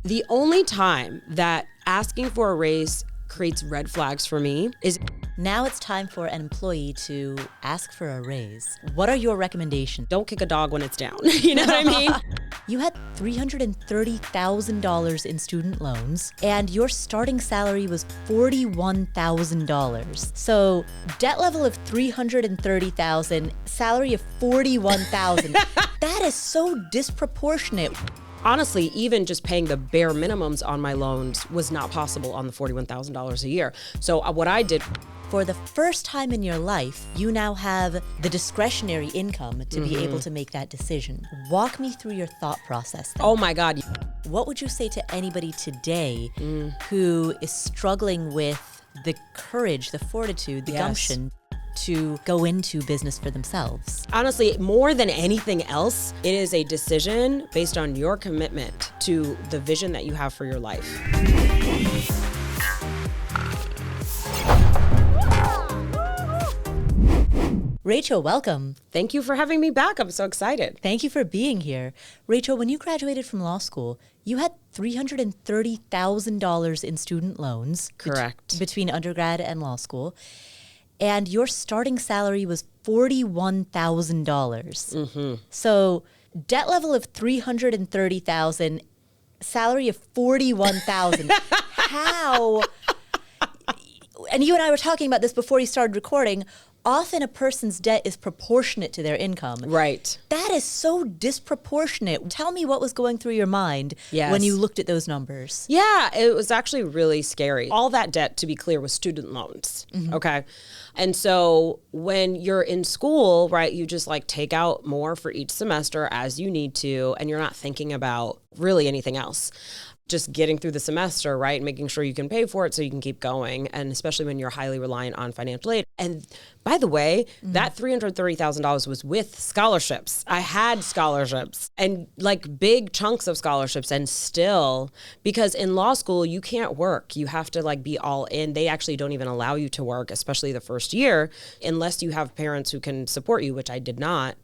The only time that asking for a raise creates red flags for me is now it's time for an employee to ask for a raise. What are your recommendations? don't kick a dog when it's down. You know what I mean? You had $330,000 in student loans, and your starting salary was $41,000. So debt level of $330,000, salary of $41,000. That is so disproportionate. Honestly, even just paying the bare minimums on my loans was not possible on the $41,000 a year. So what I did, For the first time in your life, you now have the discretionary income to be able to make that decision. Walk me through your thought process then. oh my God, What would you say to anybody today who is struggling with the courage, the fortitude, the Yes. gumption to go into business for themselves? honestly, more than anything else, it is a decision based on your commitment to the vision that you have for your life. Rachel, welcome. Thank you for having me back. I'm so excited. Thank you for being here. Rachel, when you graduated from law school, you had $330,000 in student loans. Correct. Between undergrad and law school. And your starting salary was $41,000. So debt level of $330,000, salary of $41,000. How? And you and I were talking about this before you started recording. Often a person's debt is proportionate to their income. Right. That is so disproportionate. Tell me what was going through your mind Yes. when you looked at those numbers. Yeah, it was actually really scary. All that debt, to be clear, was student loans. Okay. And so when you're in school, right, you just like take out more for each semester as you need to, and you're not thinking about really anything else. Just getting through the semester, right, and making sure you can pay for it so you can keep going, and especially when you're highly reliant on financial aid. And by the way, that $330,000 was with scholarships. I had scholarships and like big chunks of scholarships, and still, because in law school, you can't work. You have to like be all in. They actually don't even allow you to work, especially the first year, unless you have parents who can support you, which I did not.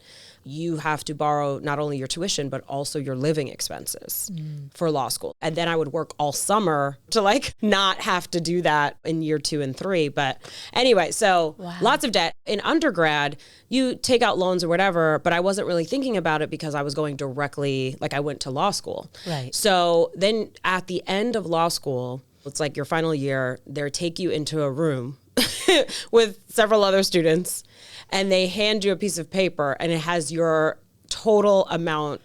You have to borrow not only your tuition, but also your living expenses for law school. And then I would work all summer to like not have to do that in year 2 and 3. But anyway, so lots of debt. In undergrad, you take out loans or whatever, but I wasn't really thinking about it because I was going directly, like I went to law school. Right. So then at the end of law school, it's like your final year, they take you into a room with several other students, and they hand you a piece of paper, and it has your total amount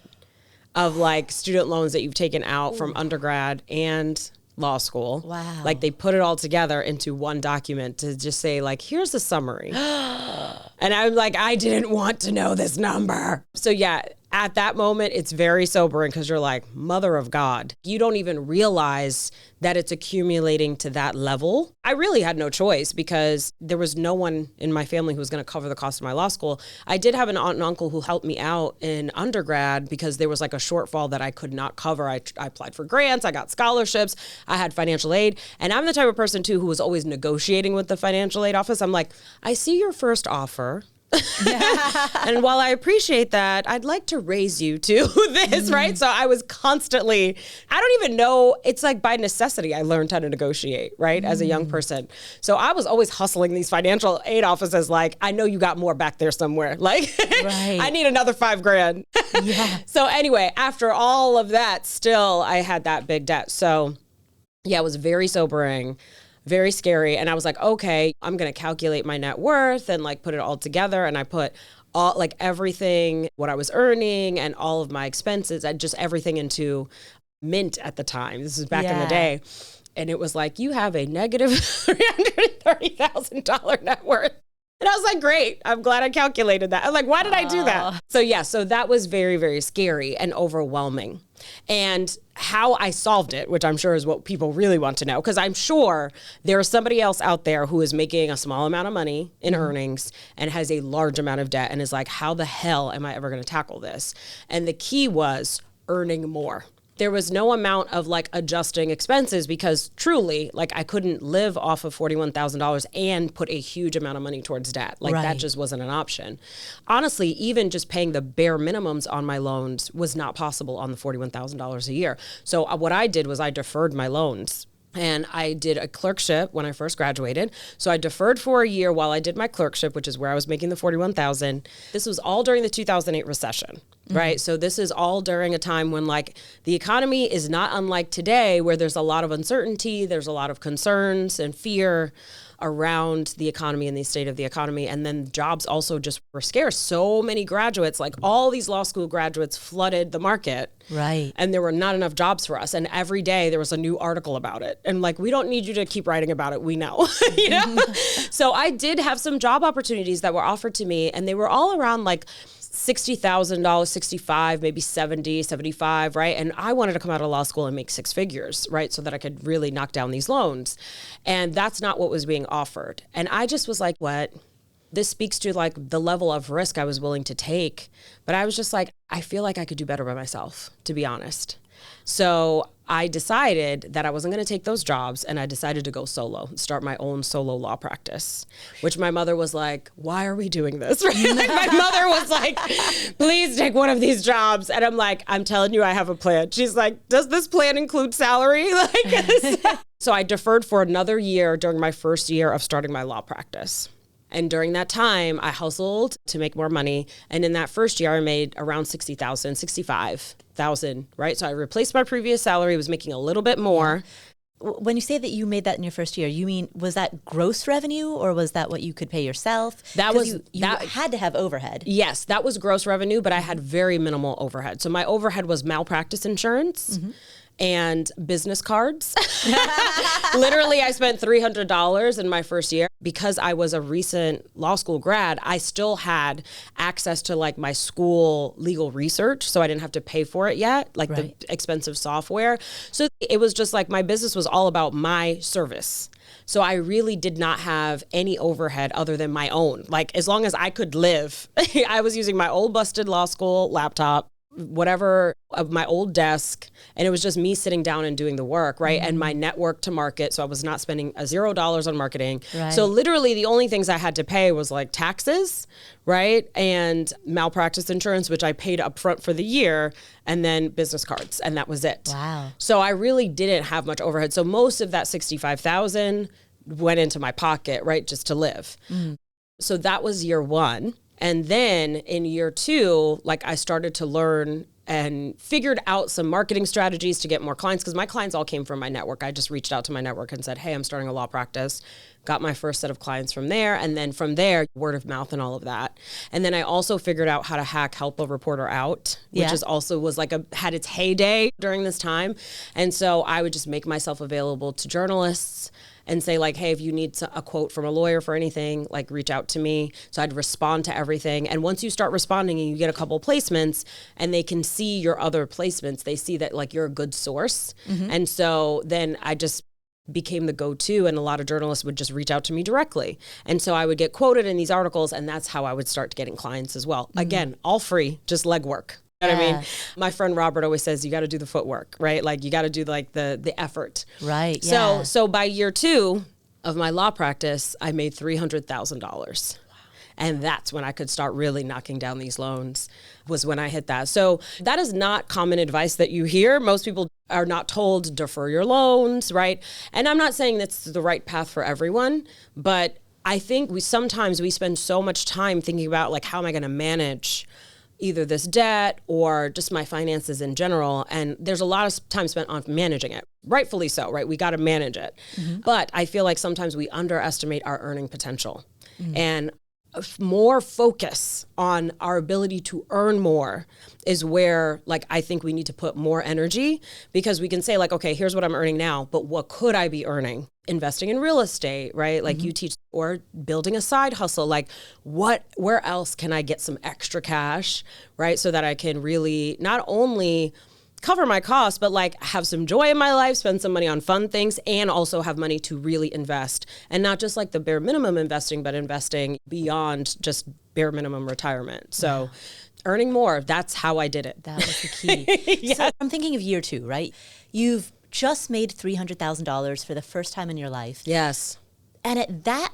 of like student loans that you've taken out from undergrad and law school. Wow. Like they put it all together into one document to just say like, here's a summary. And I'm like, I didn't want to know this number. So yeah, at that moment, it's very sobering because you're like, mother of God. You don't even realize that it's accumulating to that level. I really had no choice because there was no one in my family who was going to cover the cost of my law school. I did have an aunt and uncle who helped me out in undergrad because there was like a shortfall that I could not cover. I applied for grants, I got scholarships, I had financial aid. And I'm the type of person too who was always negotiating with the financial aid office. I'm like, I see your first offer. And while I appreciate that, I'd like to raise you to this, right? So I was constantly, I don't even know, it's like by necessity, I learned how to negotiate, right? As a young person. So I was always hustling these financial aid offices like, I know you got more back there somewhere. Like, Right. I need another $5,000. Yeah. So anyway, after all of that, still I had that big debt. So yeah, it was very sobering. Very scary. And I was like, okay, I'm going to calculate my net worth and like put it all together. And I put all like everything, what I was earning and all of my expenses, and just everything into Mint at the time. This is back in the day. And it was like, you have a negative $330,000 net worth. And I was like, great, I'm glad I calculated that. I'm like, why did I do that? So yeah, so that was very, very scary and overwhelming. And how I solved it, which I'm sure is what people really want to know, because I'm sure there is somebody else out there who is making a small amount of money in earnings and has a large amount of debt and is like, how the hell am I ever going to tackle this? And the key was earning more. there was no amount of like adjusting expenses because truly, like I couldn't live off of $41,000 and put a huge amount of money towards debt. Like that just wasn't an option. Honestly, even just paying the bare minimums on my loans was not possible on the $41,000 a year. So what I did was I deferred my loans. And I did a clerkship when I first graduated. So I deferred for a year while I did my clerkship, which is where I was making the $41,000. This was all during the 2008 recession, right? So this is all during a time when like the economy is not unlike today, where there's a lot of uncertainty, there's a lot of concerns and fear around the economy and the state of the economy. And then jobs also just were scarce. So many graduates, like all these law school graduates flooded the market. Right. And there were not enough jobs for us. And every day there was a new article about it. And like, we don't need you to keep writing about it. We know, you know? So I did have some job opportunities that were offered to me, and they were all around like $60,000, 65, maybe 70, 75, right? And I wanted to come out of law school and make six figures, right? So that I could really knock down these loans. And that's not what was being offered. And I just was like, what? This speaks to like the level of risk I was willing to take. But I was just like, I feel like I could do better by myself, to be honest. So I decided that I wasn't going to take those jobs, and I decided to go solo, start my own solo law practice, which my mother was like, why are we doing this? Right? Like my mother was like, please take one of these jobs. And I'm like, I'm telling you, I have a plan. She's like, does this plan include salary? Like, so I deferred for another year during my first year of starting my law practice. And during that time, I hustled to make more money. And in that first year, I made around 65,000, right? So I replaced my previous salary, was making a little bit more. When you say that you made that in your first year, you mean, was that gross revenue, or was that what you could pay yourself? That was, you had to have overhead. Yes, that was gross revenue, but I had very minimal overhead. So my overhead was malpractice insurance. And business cards. Literally, I spent $300 in my first year. Because I was a recent law school grad, I still had access to like my school legal research. So I didn't have to pay for it yet, like the expensive software. So it was just like my business was all about my service. So I really did not have any overhead other than my own. Like as long as I could live, I was using my old busted law school laptop, whatever, of my old desk, and it was just me sitting down and doing the work, right? And my network to market, so I was not spending $0 on marketing. So literally the only things I had to pay was like taxes, right? And malpractice insurance, which I paid upfront for the year, and then business cards, and that was it. Wow. So I really didn't have much overhead. So most of that 65,000 went into my pocket, right? Just to live. So that was year one. And then in year two, like I started to learn and figured out some marketing strategies to get more clients, because my clients all came from my network. I just reached out to my network and said, hey, I'm starting a law practice. Got my first set of clients from there. And then from there, word of mouth and all of that. And then I also figured out how to hack Help a Reporter Out, which is also was like had its heyday during this time. And so I would just make myself available to journalists and say like, hey, if you need a quote from a lawyer for anything, like reach out to me. So I'd respond to everything. And once you start responding and you get a couple placements and they can see your other placements, they see that like you're a good source. And so then I just became the go-to, and a lot of journalists would just reach out to me directly. And so I would get quoted in these articles, and that's how I would start getting clients as well. Again, all free, just legwork. You know what I mean? My friend Robert always says, you got to do the footwork, right? Like you got to do like the effort. Right. So by year two of my law practice, I made $300,000. And that's when I could start really knocking down these loans, was when I hit that. So that is not common advice that you hear. Most people are not told defer your loans, right? And I'm not saying that's the right path for everyone, but I think sometimes we spend so much time thinking about like, how am I going to manage either this debt or just my finances in general. And there's a lot of time spent on managing it. Rightfully so, right? We got to manage it. But I feel like sometimes we underestimate our earning potential. And more focus on our ability to earn more is where like I think we need to put more energy, because we can say like, okay, here's what I'm earning now, but what could I be earning? Investing in real estate, right? Like you teach, or building a side hustle, like where else can I get some extra cash, right? So that I can really not only cover my costs, but like have some joy in my life, spend some money on fun things, and also have money to really invest. And not just like the bare minimum investing, but investing beyond just bare minimum retirement. So Earning more. That's how I did it. That was the key. Yeah. So I'm thinking of year 2, right? You've just made $300,000 for the first time in your life. Yes. And at that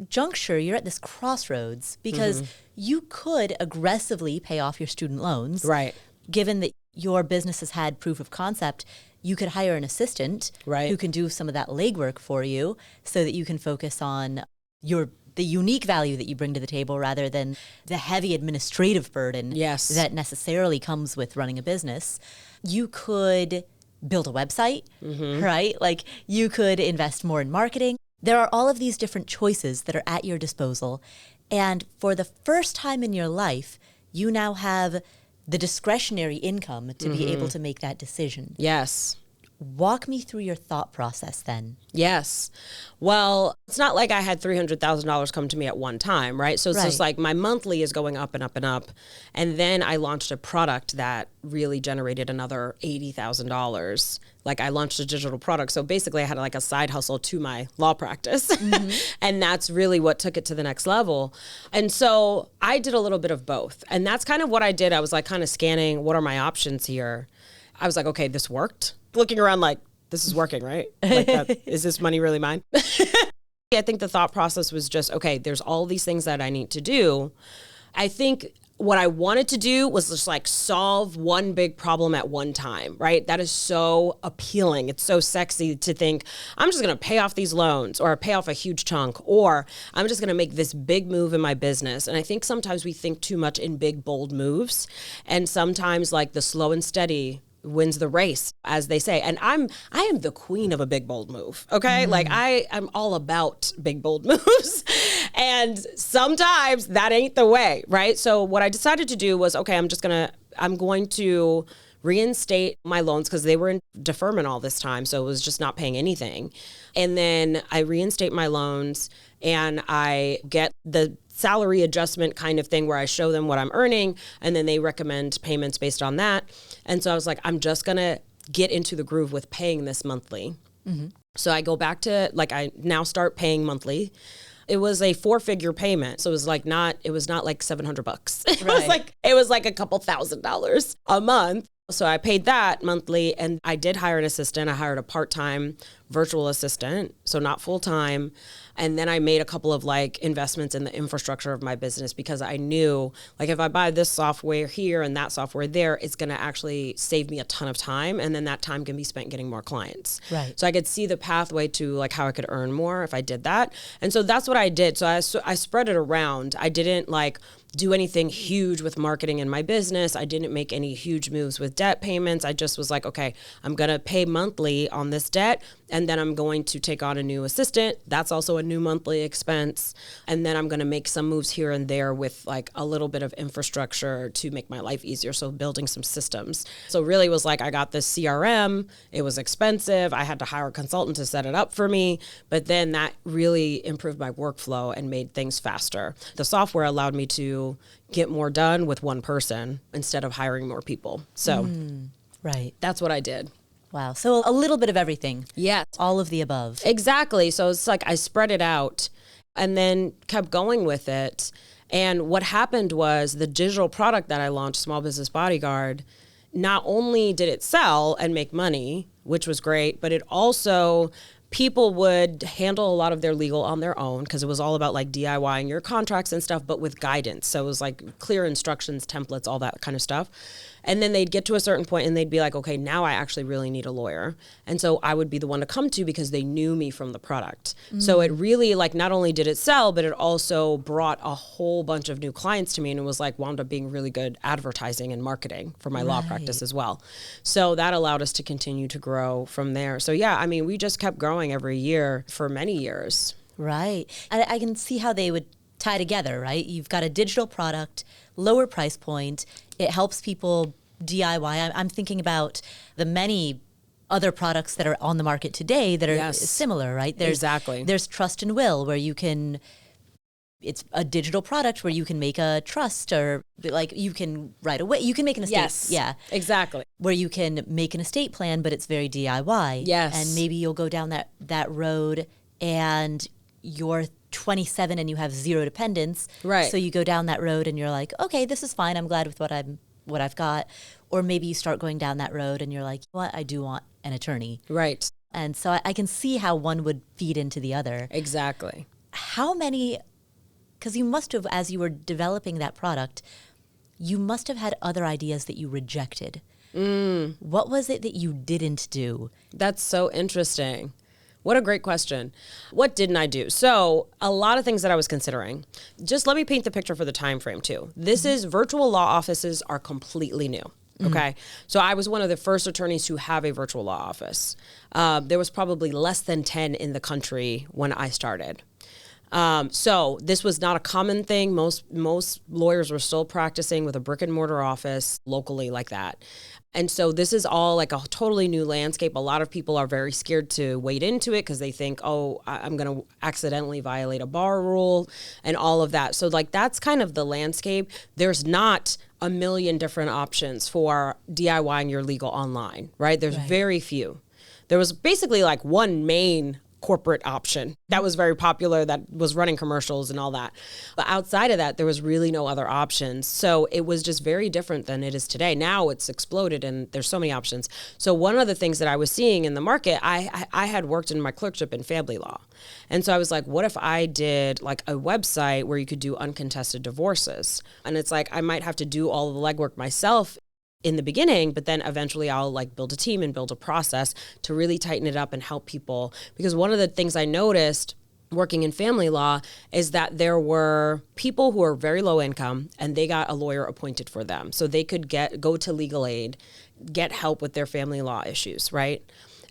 juncture, you're at this crossroads because you could aggressively pay off your student loans. Right. Given that your business has had proof of concept, you could hire an assistant who can do some of that legwork for you so that you can focus on the unique value that you bring to the table rather than the heavy administrative burden that necessarily comes with running a business. You could build a website, right? Like you could invest more in marketing. There are all of these different choices that are at your disposal. And for the first time in your life, you now have the discretionary income to be able to make that decision. Yes. Walk me through your thought process then. Yes. Well, it's not like I had $300,000 come to me at one time, right? So it's just like my monthly is going up and up and up. And then I launched a product that really generated another $80,000. Like I launched a digital product. So basically I had like a side hustle to my law practice. And that's really what took it to the next level. And so I did a little bit of both. And that's kind of what I did. I was like kind of scanning, what are my options here? I was like, okay, this worked. Looking around like, this is working, right? Like is this money really mine? I think the thought process was just, okay, there's all these things that I need to do. I think what I wanted to do was just like solve one big problem at one time, right? That is so appealing. It's so sexy to think, I'm just going to pay off these loans or pay off a huge chunk, or I'm just going to make this big move in my business. And I think sometimes we think too much in big, bold moves. And sometimes like the slow and steady wins the race, as they say. And I am the queen of a big, bold move. Okay. Like I'm all about big, bold moves. And sometimes that ain't the way. Right. So what I decided to do was, okay, I'm going to reinstate my loans because they were in deferment all this time. So it was just not paying anything. And then I reinstate my loans and I get the salary adjustment kind of thing where I show them what I'm earning and then they recommend payments based on that. And so I was like, I'm just going to get into the groove with paying this monthly. So I go back to I now start paying monthly. It was a 4-figure payment. So it was not like $700. It was like a couple $1,000s a month. So I paid that monthly and I did hire an assistant. I hired a part-time virtual assistant, so not full-time. And then I made a couple of investments in the infrastructure of my business because I knew if I buy this software here and that software there, it's going to actually save me a ton of time. And then that time can be spent getting more clients. Right. So I could see the pathway to how I could earn more if I did that. And so that's what I did. So I spread it around. I didn't do anything huge with marketing in my business. I didn't make any huge moves with debt payments. I just was like, okay, I'm going to pay monthly on this debt. And then I'm going to take on a new assistant. That's also a new monthly expense. And then I'm going to make some moves here and there with a little bit of infrastructure to make my life easier. So building some systems. So really was I got this CRM. It was expensive. I had to hire a consultant to set it up for me. But then that really improved my workflow and made things faster. The software allowed me to get more done with one person instead of hiring more people. So right. That's what I did. Wow. So a little bit of everything. Yes. All of the above. Exactly. So it's I spread it out and then kept going with it. And what happened was the digital product that I launched, Small Business Bodyguard, not only did it sell and make money, which was great, but it also people would handle a lot of their legal on their own because it was all about DIYing your contracts and stuff, but with guidance. So it was clear instructions, templates, all that kind of stuff. And then they'd get to a certain point and they'd be like, okay, now I actually really need a lawyer. And so I would be the one to come to because they knew me from the product. So it really not only did it sell, but it also brought a whole bunch of new clients to me and it was wound up being really good advertising and marketing for my law practice as well. So that allowed us to continue to grow from there. So yeah, I mean, we just kept growing every year for many years. Right. And I can see how they would tie together, right? You've got a digital product, lower price point. It helps people DIY. I'm thinking about the many other products that are on the market today that are similar, right? There's Trust and Will where it's a digital product where you can make a trust or you can write away. You can make an estate. Yes. Yeah. Exactly. Where you can make an estate plan, but it's very DIY. Yes. And maybe you'll go down that road and your 27 and you have zero dependents. Right. So you go down that road and you're like, okay, this is fine. I'm glad with what I've got. Or maybe you start going down that road and you're like, you know what, I do want an attorney. Right. And so I can see how one would feed into the other. Exactly. How many, because you must have, as you were developing that product, you must have had other ideas that you rejected. What was it that you didn't do? That's so interesting. What a great question. What didn't I do? So a lot of things that I was considering. Just let me paint the picture for the time frame too. This is virtual law offices are completely new. Okay. So I was one of the first attorneys to have a virtual law office. There was probably less than 10 in the country when I started. So this was not a common thing. Most lawyers were still practicing with a brick and mortar office locally like that. And so this is all like a totally new landscape. A lot of people are very scared to wade into it because they think, oh, I'm going to accidentally violate a bar rule and all of that. So like that's kind of the landscape. There's not a million different options for DIYing your legal online, right? There's very few. There was basically like one main corporate option that was very popular that was running commercials and all that. But outside of that, there was really no other options. So it was just very different than it is today. Now it's exploded and there's so many options. So one of the things that I was seeing in the market, I had worked in my clerkship in family law. And so I was like, what if I did like a website where you could do uncontested divorces? And it's like, I might have to do all of the legwork myself in the beginning, but then eventually I'll like build a team and build a process to really tighten it up and help people. Because one of the things I noticed working in family law is that there were people who are very low income and they got a lawyer appointed for them. So they could go to legal aid, get help with their family law issues, right?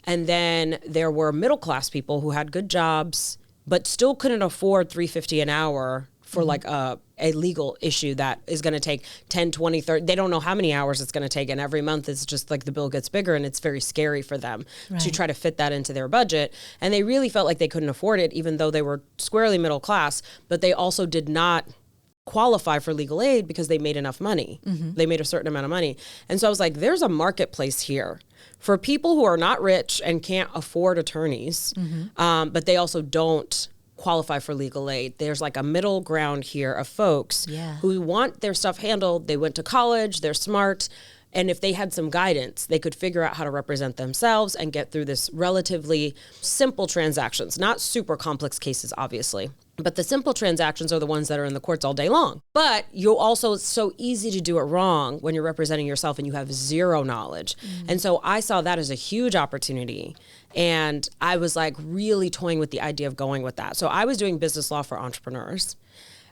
And then there were middle class people who had good jobs, but still couldn't afford $350 an hour for like a legal issue that is going to take 10, 20, 30. They don't know how many hours it's going to take. And every month it's just like the bill gets bigger and it's very scary for them to try to fit that into their budget. And they really felt like they couldn't afford it, even though they were squarely middle class, but they also did not qualify for legal aid because they made enough money. They made a certain amount of money. And so I was like, there's a marketplace here for people who are not rich and can't afford attorneys, but they also don't qualify for legal aid. There's like a middle ground here of folks who want their stuff handled. They went to college, they're smart, and if they had some guidance, they could figure out how to represent themselves and get through this relatively simple transactions, not super complex cases, obviously. But the simple transactions are the ones that are in the courts all day long. But you also, it's so easy to do it wrong when you're representing yourself and you have zero knowledge. And so I saw that as a huge opportunity. And I was like really toying with the idea of going with that. So I was doing business law for entrepreneurs.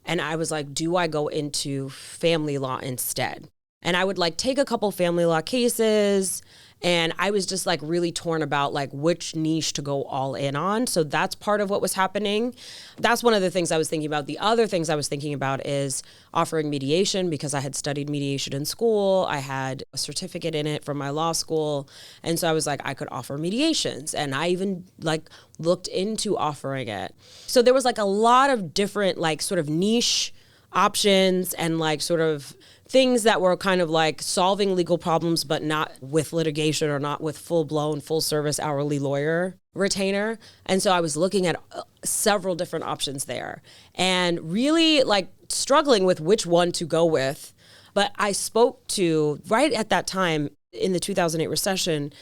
And I was like, do I go into family law instead? And I would like take a couple family law cases. And I was just like really torn about like which niche to go all in on. So that's part of what was happening. That's one of the things I was thinking about. The other things I was thinking about is offering mediation because I had studied mediation in school. I had a certificate in it from my law school. And so I was like, I could offer mediations. And I even like looked into offering it. So there was like a lot of different like sort of niche options and like sort of things that were kind of like solving legal problems, but not with litigation or not with full-blown, full-service hourly lawyer retainer. And so I was looking at several different options there and really like struggling with which one to go with. But I spoke to, right at that time in the 2008 recession,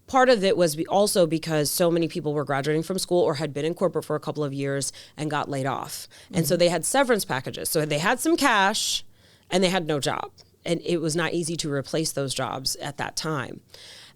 part of it was also because so many people were graduating from school or had been in corporate for a couple of years and got laid off. And so they had severance packages. So they had some cash and they had no job. And it was not easy to replace those jobs at that time.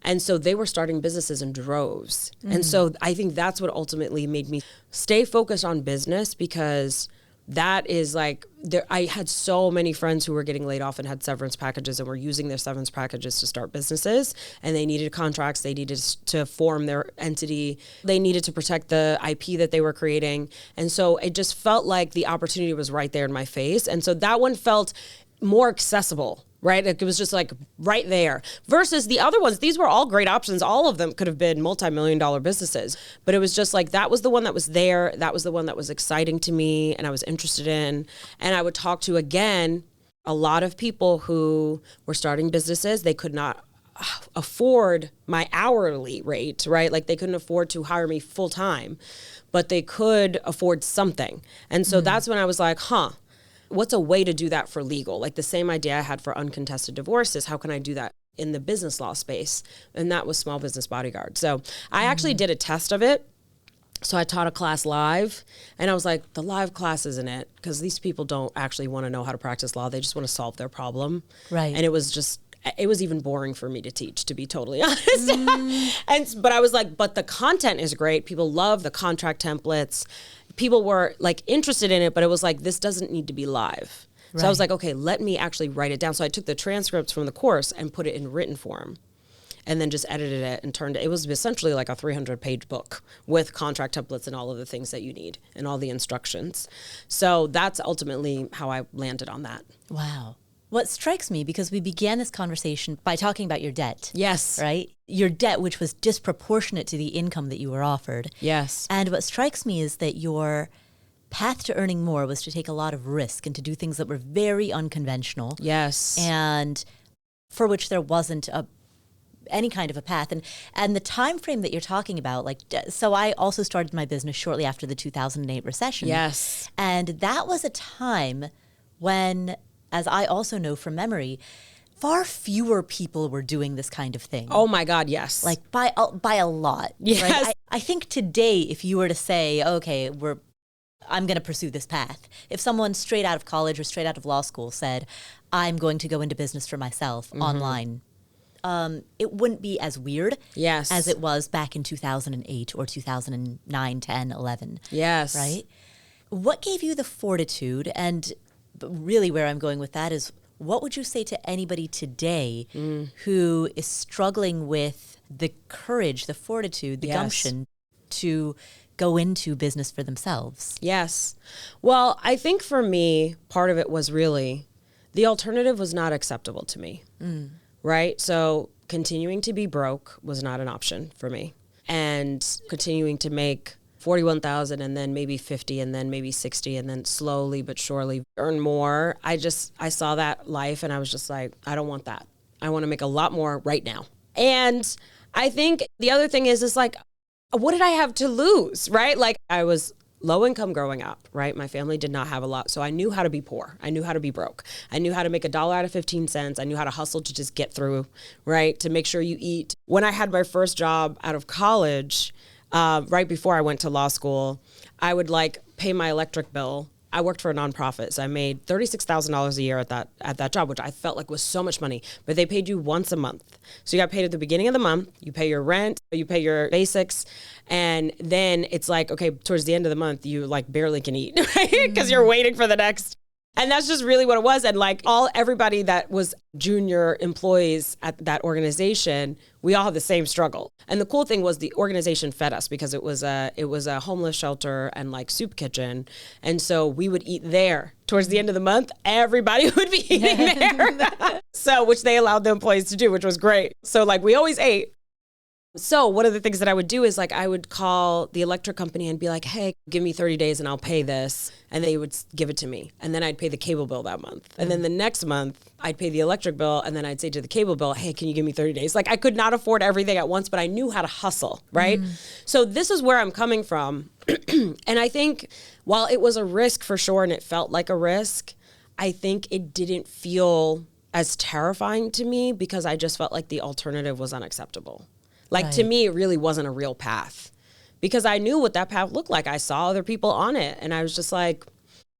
And so they were starting businesses in droves. And so I think that's what ultimately made me stay focused on business because that is like, I had so many friends who were getting laid off and had severance packages and were using their severance packages to start businesses. And they needed contracts. They needed to form their entity. They needed to protect the IP that they were creating. And so it just felt like the opportunity was right there in my face. And so that one felt more accessible, right? It was just like right there versus the other ones. These were all great options. All of them could have been multi-million-dollar businesses, but it was just like, that was the one that was there. That was the one that was exciting to me and I was interested in. And I would talk to, again, a lot of people who were starting businesses. They could not afford my hourly rate, right? Like they couldn't afford to hire me full time, but they could afford something. And so that's when I was like, what's a way to do that for legal? Like the same idea I had for uncontested divorces, how can I do that in the business law space? And that was Small Business Bodyguard. So I actually did a test of it. So I taught a class live, and I was like, the live class isn't it, because these people don't actually want to know how to practice law. They just want to solve their problem. Right. And it was even boring for me to teach, to be totally honest. But I was like, but the content is great. People love the contract templates. People were like interested in it, but it was like, this doesn't need to be live. Right. So I was like, okay, let me actually write it down. So I took the transcripts from the course and put it in written form, and then just edited it and turned it. It was essentially like a 300-page book with contract templates and all of the things that you need and all the instructions. So that's ultimately how I landed on that. Wow. What strikes me, because we began this conversation by talking about your debt. Yes. Right? Your debt, which was disproportionate to the income that you were offered. Yes. And what strikes me is that your path to earning more was to take a lot of risk and to do things that were very unconventional. Yes. And for which there wasn't any kind of a path. And the time frame that you're talking about, like, so I also started my business shortly after the 2008 recession. Yes. And that was a time when, as I also know from memory, far fewer people were doing this kind of thing. Oh my God, yes. Like by a lot. Yes. Right? I think today, if you were to say, okay, I'm going to pursue this path. If someone straight out of college or straight out of law school said, I'm going to go into business for myself online, it wouldn't be as weird as it was back in 2008 or 2009, 10, 11. Yes. Right? What gave you the fortitude? And really where I'm going with that is, what would you say to anybody today who is struggling with the courage, the fortitude, the gumption to go into business for themselves? Yes. Well, I think for me, part of it was really the alternative was not acceptable to me. Right? So continuing to be broke was not an option for me. And continuing to make 41,000 and then maybe 50 and then maybe 60 and then slowly but surely earn more. I saw that life and I was just like, I don't want that. I want to make a lot more right now. And I think the other thing is like, what did I have to lose, right? Like I was low income growing up, right? My family did not have a lot. So I knew how to be poor. I knew how to be broke. I knew how to make $1 out of 15 cents. I knew how to hustle to just get through, right? To make sure you eat. When I had my first job out of college, right before I went to law school, I would like pay my electric bill. I worked for a nonprofit, so I made $36,000 a year at that job, which I felt like was so much money. But they paid you once a month. So you got paid at the beginning of the month. You pay your rent, you pay your basics, and then it's like, okay, towards the end of the month, you like barely can eat, right? Because you're waiting for the next. And that's just really what it was. And like everybody that was junior employees at that organization, we all had the same struggle. And the cool thing was the organization fed us because it was a homeless shelter and like soup kitchen. And so we would eat there. Towards the end of the month, everybody would be eating there. So, which they allowed the employees to do, which was great. So like we always ate. So one of the things that I would do is like I would call the electric company and be like, hey, give me 30 days and I'll pay this. And they would give it to me. And then I'd pay the cable bill that month. And then the next month I'd pay the electric bill. And then I'd say to the cable bill, hey, can you give me 30 days? Like I could not afford everything at once, but I knew how to hustle, right? So this is where I'm coming from. And I think while it was a risk for sure, and it felt like a risk, I think it didn't feel as terrifying to me because I just felt like the alternative was unacceptable. Like to me, it really wasn't a real path because I knew what that path looked like. I saw other people on it and I was just like,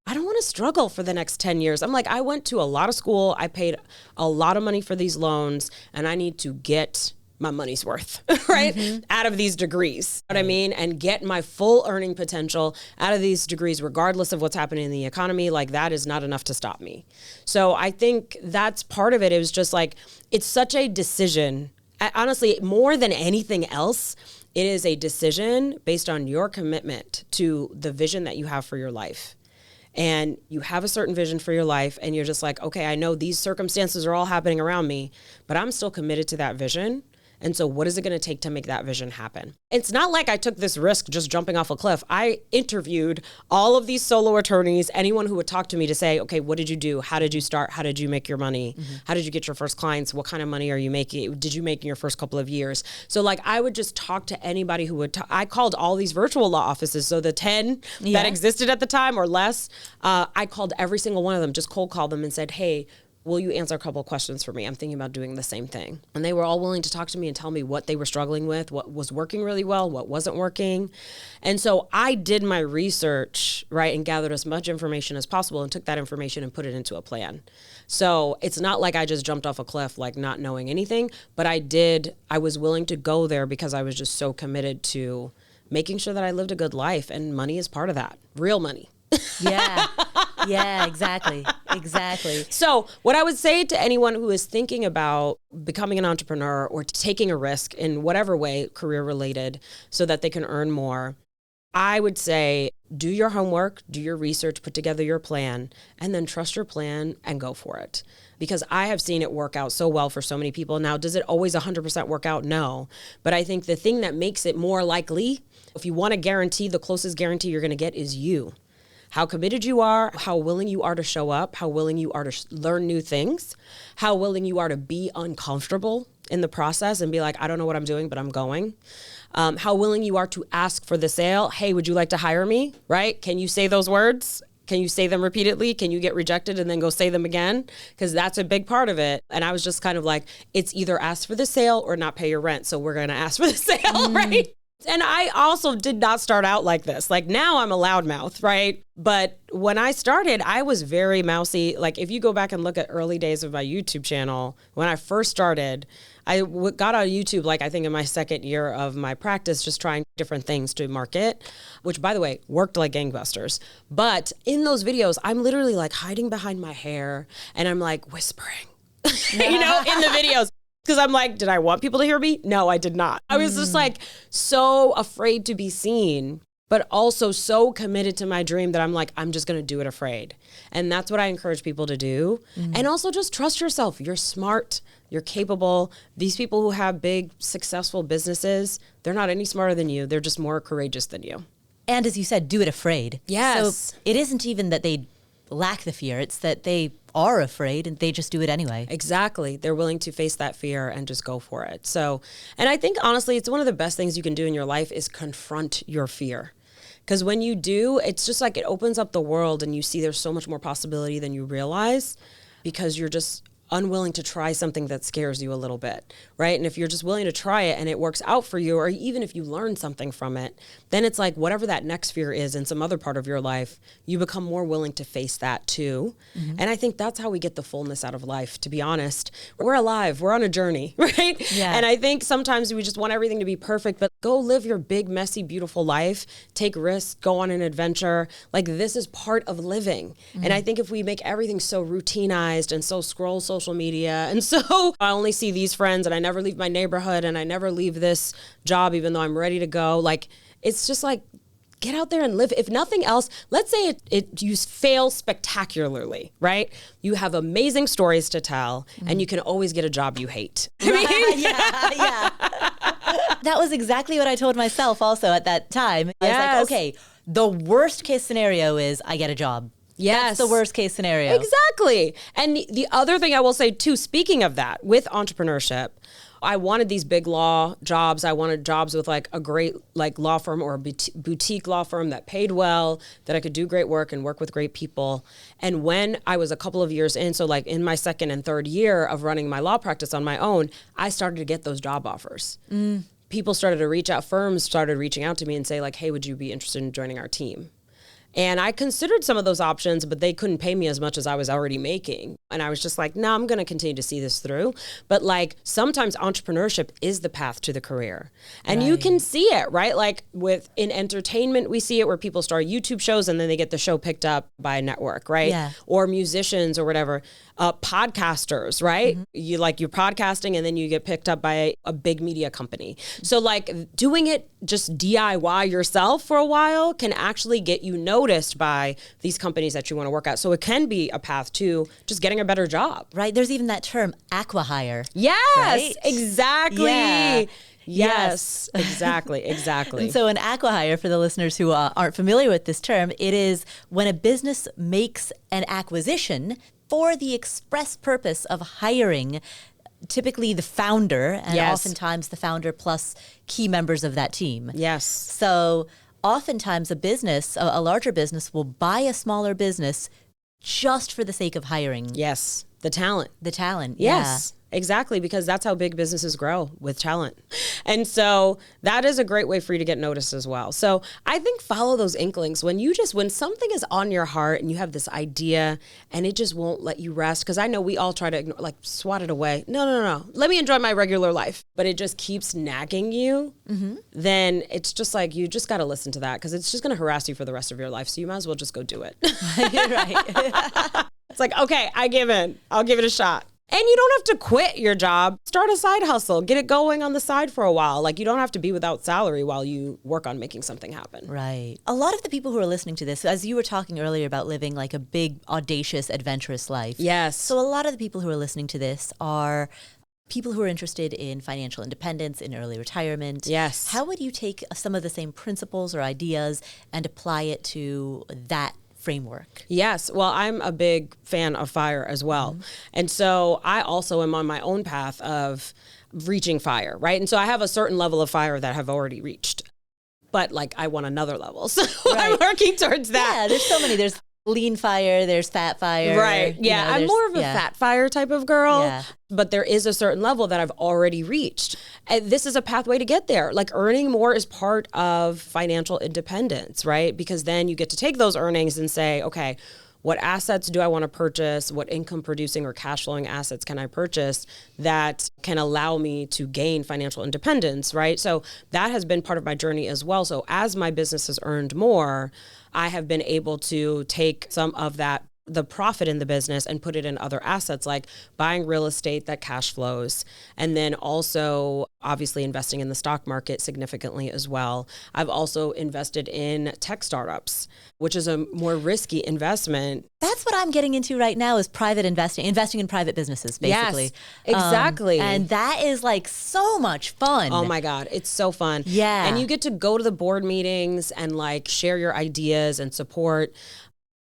I don't want to struggle for the next 10 years. I'm like, I went to a lot of school. I paid a lot of money for these loans and I need to get my money's worth, right? Out of these degrees, you know what I mean? And get my full earning potential out of these degrees, regardless of what's happening in the economy. Like that is not enough to stop me. So I think that's part of it. It was just like, it's such a decision. Honestly, more than anything else, it is a decision based on your commitment to the vision that you have for your life. And you have a certain vision for your life and you're just like, okay, I know these circumstances are all happening around me, but I'm still committed to that vision. And so what is it going to take to make that vision happen? It's not like I took this risk just jumping off a cliff. I interviewed all of these solo attorneys, anyone who would talk to me to say, okay, what did you do? How did you start? How did you make your money? How did you get your first clients? What kind of money are you making? Did you make in your first couple of years? So like I would just talk to anybody who would, I called all these virtual law offices. So the 10 that existed at the time or less, I called every single one of them, just cold called them and said, hey, will you answer a couple of questions for me? I'm thinking about doing the same thing. And they were all willing to talk to me and tell me what they were struggling with, what was working really well, what wasn't working. And so I did my research, right, and gathered as much information as possible and took that information and put it into a plan. So it's not like I just jumped off a cliff, like not knowing anything, but I was willing to go there because I was just so committed to making sure that I lived a good life, and money is part of that, real money. Yeah, exactly. So what I would say to anyone who is thinking about becoming an entrepreneur or taking a risk in whatever way, career related, so that they can earn more, I would say, do your homework, do your research, put together your plan, and then trust your plan and go for it. Because I have seen it work out so well for so many people. Now, does it always 100% work out? No. But I think the thing that makes it more likely, if you want a guarantee, the closest guarantee you're going to get is you. How committed you are, how willing you are to show up, how willing you are to learn new things, how willing you are to be uncomfortable in the process and be like, I don't know what I'm doing, but I'm going. How willing you are to ask for the sale. Hey, would you like to hire me? Right? Can you say those words? Can you say them repeatedly? Can you get rejected and then go say them again? Because that's a big part of it. And I was just kind of like, it's either ask for the sale or not pay your rent. So we're going to ask for the sale, right? And I also did not start out like this. Like now I'm a loudmouth, right? But when I started, I was very mousy. Like if you go back and look at early days of my YouTube channel, when I first started, I got on YouTube, like I think in my second year of my practice, just trying different things to market, which by the way, worked like gangbusters. But in those videos, I'm literally like hiding behind my hair and I'm like whispering, you know, in the videos. Because I'm like, did I want people to hear me? No, I did not. I was just like so afraid to be seen, but also so committed to my dream that I'm like, I'm just going to do it afraid. And that's what I encourage people to do. And also just trust yourself. You're smart. You're capable. These people who have big, successful businesses, they're not any smarter than you. They're just more courageous than you. And as you said, do it afraid. Yes. So it isn't even that they lack the fear. It's that they are afraid and they just do it anyway. Exactly. They're willing to face that fear and just go for it. So, and I think honestly, it's one of the best things you can do in your life is confront your fear. Because when you do, it's just like it opens up the world and you see there's so much more possibility than you realize because you're just unwilling to try something that scares you a little bit, right? And if you're just willing to try it and it works out for you, or even if you learn something from it, then it's like whatever that next fear is in some other part of your life, you become more willing to face that too. And I think that's how we get the fullness out of life, to be honest. We're alive, we're on a journey, right? Yeah. And I think sometimes we just want everything to be perfect, but go live your big, messy, beautiful life, take risks, go on an adventure. Like this is part of living. And I think if we make everything so routinized and so scroll social media, and so I only see these friends and I never leave my neighborhood and I never leave this job even though I'm ready to go. Like, it's just like, get out there and live. If nothing else, let's say you fail spectacularly, right? You have amazing stories to tell and you can always get a job you hate. I mean, yeah. That was exactly what I told myself also at that time. I was like, okay, the worst case scenario is I get a job. Yes. That's the worst case scenario. Exactly. And the other thing I will say too, speaking of that, with entrepreneurship, I wanted these big law jobs. I wanted jobs with like a great like law firm or a boutique law firm that paid well, that I could do great work and work with great people. And when I was a couple of years in, so like in my second and third year of running my law practice on my own, I started to get those job offers. People started to reach out, firms started reaching out to me and say like, hey, would you be interested in joining our team? And I considered some of those options, but they couldn't pay me as much as I was already making. And I was just like, no, I'm going to continue to see this through. But like sometimes entrepreneurship is the path to the career. And you can see it, right? Like in entertainment, we see it where people start YouTube shows and then they get the show picked up by a network, right? Yeah. Or musicians or whatever. Podcasters, right? You're podcasting and then you get picked up by a big media company. So like doing it just DIY yourself for a while can actually get you noticed by these companies that you want to work at. So it can be a path to just getting a better job. Right. There's even that term, acqui-hire. Yes, right? Exactly. Yeah. Yes, exactly. And so an acqui-hire, for the listeners who aren't familiar with this term, it is when a business makes an acquisition for the express purpose of hiring typically the founder, and oftentimes the founder plus key members of that team. Yes. So oftentimes a larger business will buy a smaller business just for the sake of hiring. Yes. The talent. Yes. Exactly, because that's how big businesses grow, with talent. And so that is a great way for you to get noticed as well. So I think follow those inklings. When something is on your heart and you have this idea and it just won't let you rest, because I know we all try to ignore, like swat it away. No. Let me enjoy my regular life. But it just keeps nagging you. Then it's just like, you just got to listen to that, because it's just going to harass you for the rest of your life. So you might as well just go do it. You're right. It's like, okay, I give in. I'll give it a shot. And you don't have to quit your job. Start a side hustle. Get it going on the side for a while. Like, you don't have to be without salary while you work on making something happen. Right. A lot of the people who are listening to this, as you were talking earlier about living like a big, audacious, adventurous life. Yes. So a lot of the people who are listening to this are people who are interested in financial independence, in early retirement. Yes. How would you take some of the same principles or ideas and apply it to that framework? Yes. Well, I'm a big fan of FIRE as well. And so I also am on my own path of reaching FIRE, right? And so I have a certain level of FIRE that I've already reached. But like, I want another level. So I'm working towards that. Yeah, there's so many. There's lean FIRE, there's fat FIRE. Right. Yeah. I'm more of a fat FIRE type of girl. Yeah. But there is a certain level that I've already reached. And this is a pathway to get there. Like, earning more is part of financial independence, right? Because then you get to take those earnings and say, okay, what assets do I want to purchase? What income producing or cash flowing assets can I purchase that can allow me to gain financial independence, right? So that has been part of my journey as well. So as my business has earned more, I have been able to take some of that, the profit in the business, and put it in other assets, like buying real estate that cash flows. And then also obviously investing in the stock market significantly as well. I've also invested in tech startups, which is a more risky investment. That's what I'm getting into right now, is private investing in private businesses, basically. Yes, exactly. And that is like so much fun. Oh my God, it's so fun. Yeah. And you get to go to the board meetings and like share your ideas and support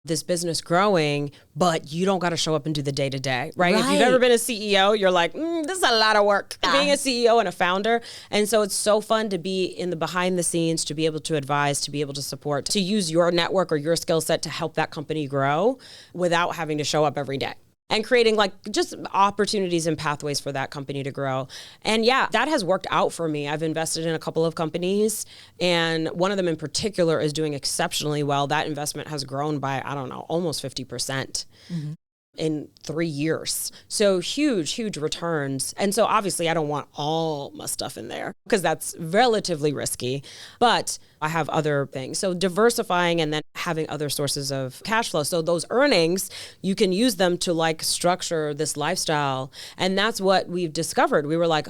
this business growing, but you don't got to show up and do the day-to-day, right? If you've ever been a CEO, you're like, this is a lot of work, being a CEO and a founder. And so it's so fun to be in the behind the scenes, to be able to advise, to be able to support, to use your network or your skill set to help that company grow without having to show up every day. And creating like just opportunities and pathways for that company to grow. And yeah, that has worked out for me. I've invested in a couple of companies, and one of them in particular is doing exceptionally well. That investment has grown by, I don't know, almost 50%. In 3 years. So huge returns. And so obviously I don't want all my stuff in there, because that's relatively risky, but I have other things. So diversifying and then having other sources of cash flow. So those earnings, you can use them to like structure this lifestyle. And that's what we've discovered. We were like,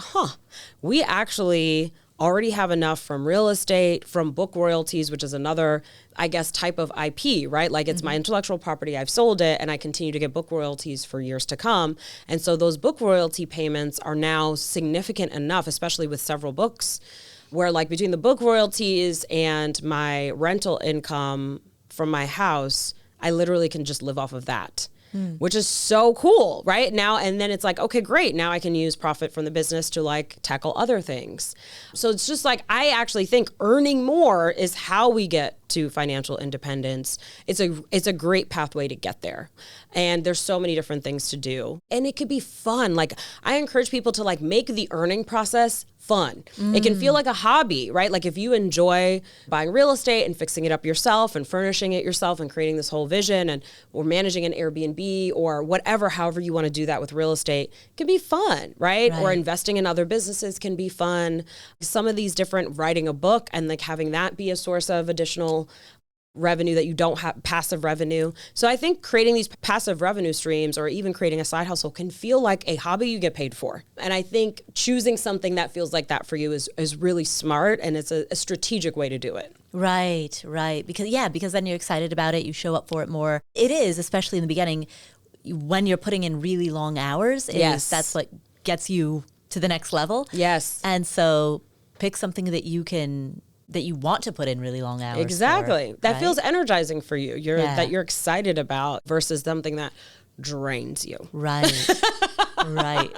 we actually already have enough from real estate, from book royalties, which is another, I guess, type of IP, right? Like, it's my intellectual property, I've sold it, and I continue to get book royalties for years to come. And so those book royalty payments are now significant enough, especially with several books, where like between the book royalties and my rental income from my house, I literally can just live off of that. Which is so cool, right? Now, and then it's like, okay, great. Now I can use profit from the business to like tackle other things. So it's just like, I actually think earning more is how we get to financial independence. It's a great pathway to get there. And there's so many different things to do. And it could be fun. Like, I encourage people to like make the earning process fun. It can feel like a hobby, right? Like, if you enjoy buying real estate and fixing it up yourself and furnishing it yourself and creating this whole vision, or managing an Airbnb or whatever, however you want to do that with real estate, it can be fun, right? Or investing in other businesses can be fun. Some of these different, writing a book and like having that be a source of additional revenue that you don't have, passive revenue. So I think creating these passive revenue streams or even creating a side hustle can feel like a hobby you get paid for. And I think choosing something that feels like that for you is really smart, and it's a strategic way to do it. Right. Because then you're excited about it. You show up for it more. It is, especially in the beginning, when you're putting in really long hours, that's what gets you to the next level. Yes. And so pick something that you want to put in really long hours. Exactly. That feels energizing for you. That you're excited about versus something that drains you. Right. Right.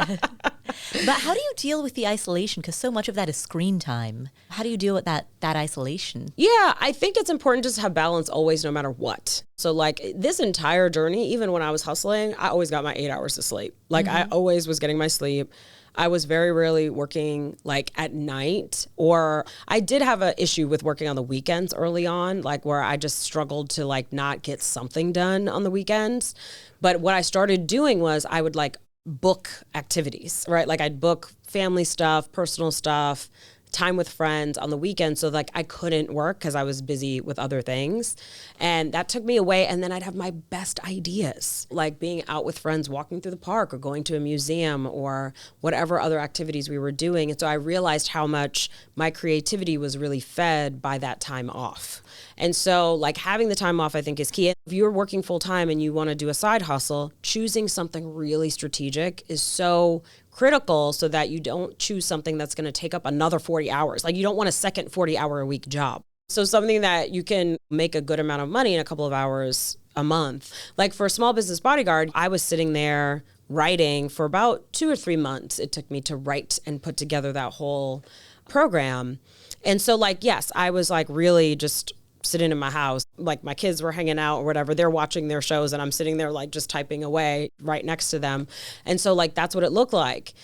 But how do you deal with the isolation? Because so much of that is screen time. How do you deal with that isolation? Yeah, I think it's important just to have balance always, no matter what. So like this entire journey, even when I was hustling, I always got my 8 hours of sleep. Like I always was getting my sleep. I was very rarely working like at night, or I did have an issue with working on the weekends early on, like where I just struggled to like not get something done on the weekends. But what I started doing was I would like book activities, right? Like I'd book family stuff, personal stuff, time with friends on the weekend, so like I couldn't work because I was busy with other things. And that took me away. And then I'd have my best ideas, like being out with friends, walking through the park or going to a museum or whatever other activities we were doing. And so I realized how much my creativity was really fed by that time off. And so like having the time off, I think, is key. If you're working full time and you want to do a side hustle, choosing something really strategic is so critical, so that you don't choose something that's going to take up another 40 hours. Like you don't want a second 40-hour-a-week job. So something that you can make a good amount of money in a couple of hours a month. Like for Small Business Bodyguard, I was sitting there writing for about 2 or 3 months. It took me to write and put together that whole program. And so like, yes, I was like really just sitting in my house, like my kids were hanging out or whatever, they're watching their shows and I'm sitting there like just typing away right next to them. And so like that's what it looked like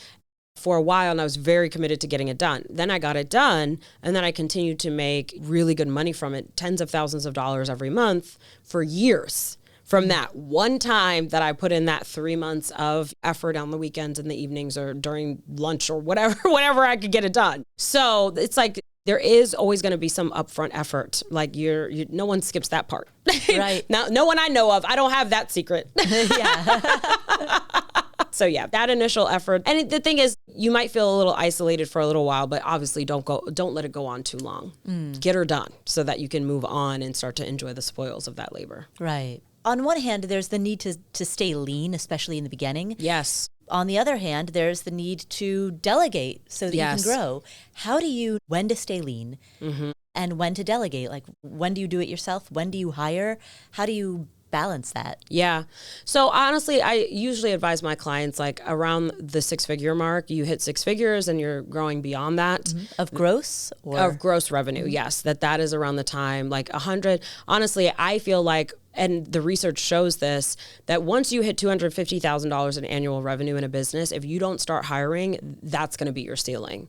for a while, and I was very committed to getting it done. Then I got it done, and then I continued to make really good money from it, tens of thousands of dollars every month for years. From that one time that I put in that 3 months of effort on the weekends and the evenings or during lunch or whatever, whenever I could get it done. So it's like, there is always going to be some upfront effort. Like no one skips that part. Right. Now, no one I know of. I don't have that secret. Yeah. So yeah, that initial effort. And the thing is, you might feel a little isolated for a little while, but obviously don't let it go on too long. Get her done so that you can move on and start to enjoy the spoils of that labor. Right. On one hand, there's the need to stay lean, especially in the beginning. Yes. On the other hand, there's the need to delegate so that you can grow. How do you, when to stay lean and when to delegate? Like, when do you do it yourself? When do you hire? How do you balance that? Yeah. So honestly, I usually advise my clients like around the 6-figure mark, you hit 6 figures and you're growing beyond that. Of gross? Or? Of gross revenue, yes. That is around the time, like 100. Honestly, I feel like, and the research shows this, that once you hit $250,000 in annual revenue in a business, if you don't start hiring, that's going to be your ceiling.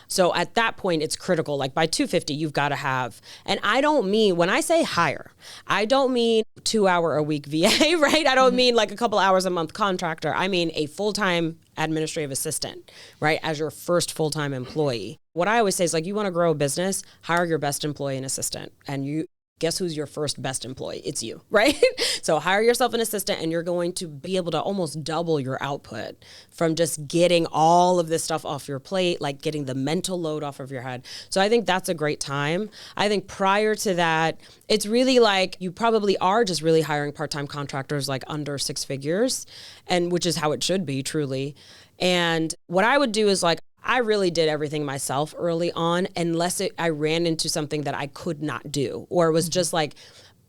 So at that point, it's critical. Like by 250, you've got to have, and I don't mean, when I say hire, I don't mean 2-hour-a-week VA, right? I don't mean like a couple hours a month contractor. I mean a full-time administrative assistant, right? As your first full-time employee. What I always say is like, you want to grow a business, hire your best employee and assistant. And guess who's your first best employee? It's you, right? So hire yourself an assistant and you're going to be able to almost double your output from just getting all of this stuff off your plate, like getting the mental load off of your head. So I think that's a great time. I think prior to that, it's really like you probably are just really hiring part-time contractors like under 6 figures, and which is how it should be truly. And what I would do is like, I really did everything myself early on, unless I ran into something that I could not do, or it was just like,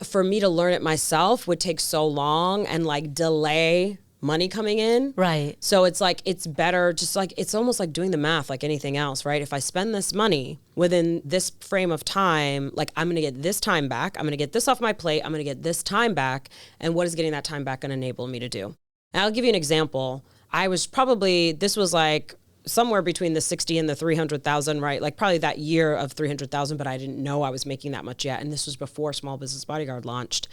for me to learn it myself would take so long and like delay money coming in. Right. So it's like, it's better, just like, it's almost like doing the math like anything else, right? If I spend this money within this frame of time, like I'm going to get this time back. I'm going to get this off my plate. I'm going to get this time back. And what is getting that time back going to enable me to do? And I'll give you an example. This was like somewhere between the 60 and the 300,000, right? Like probably that year of 300,000, but I didn't know I was making that much yet. And this was before Small Business Bodyguard launched.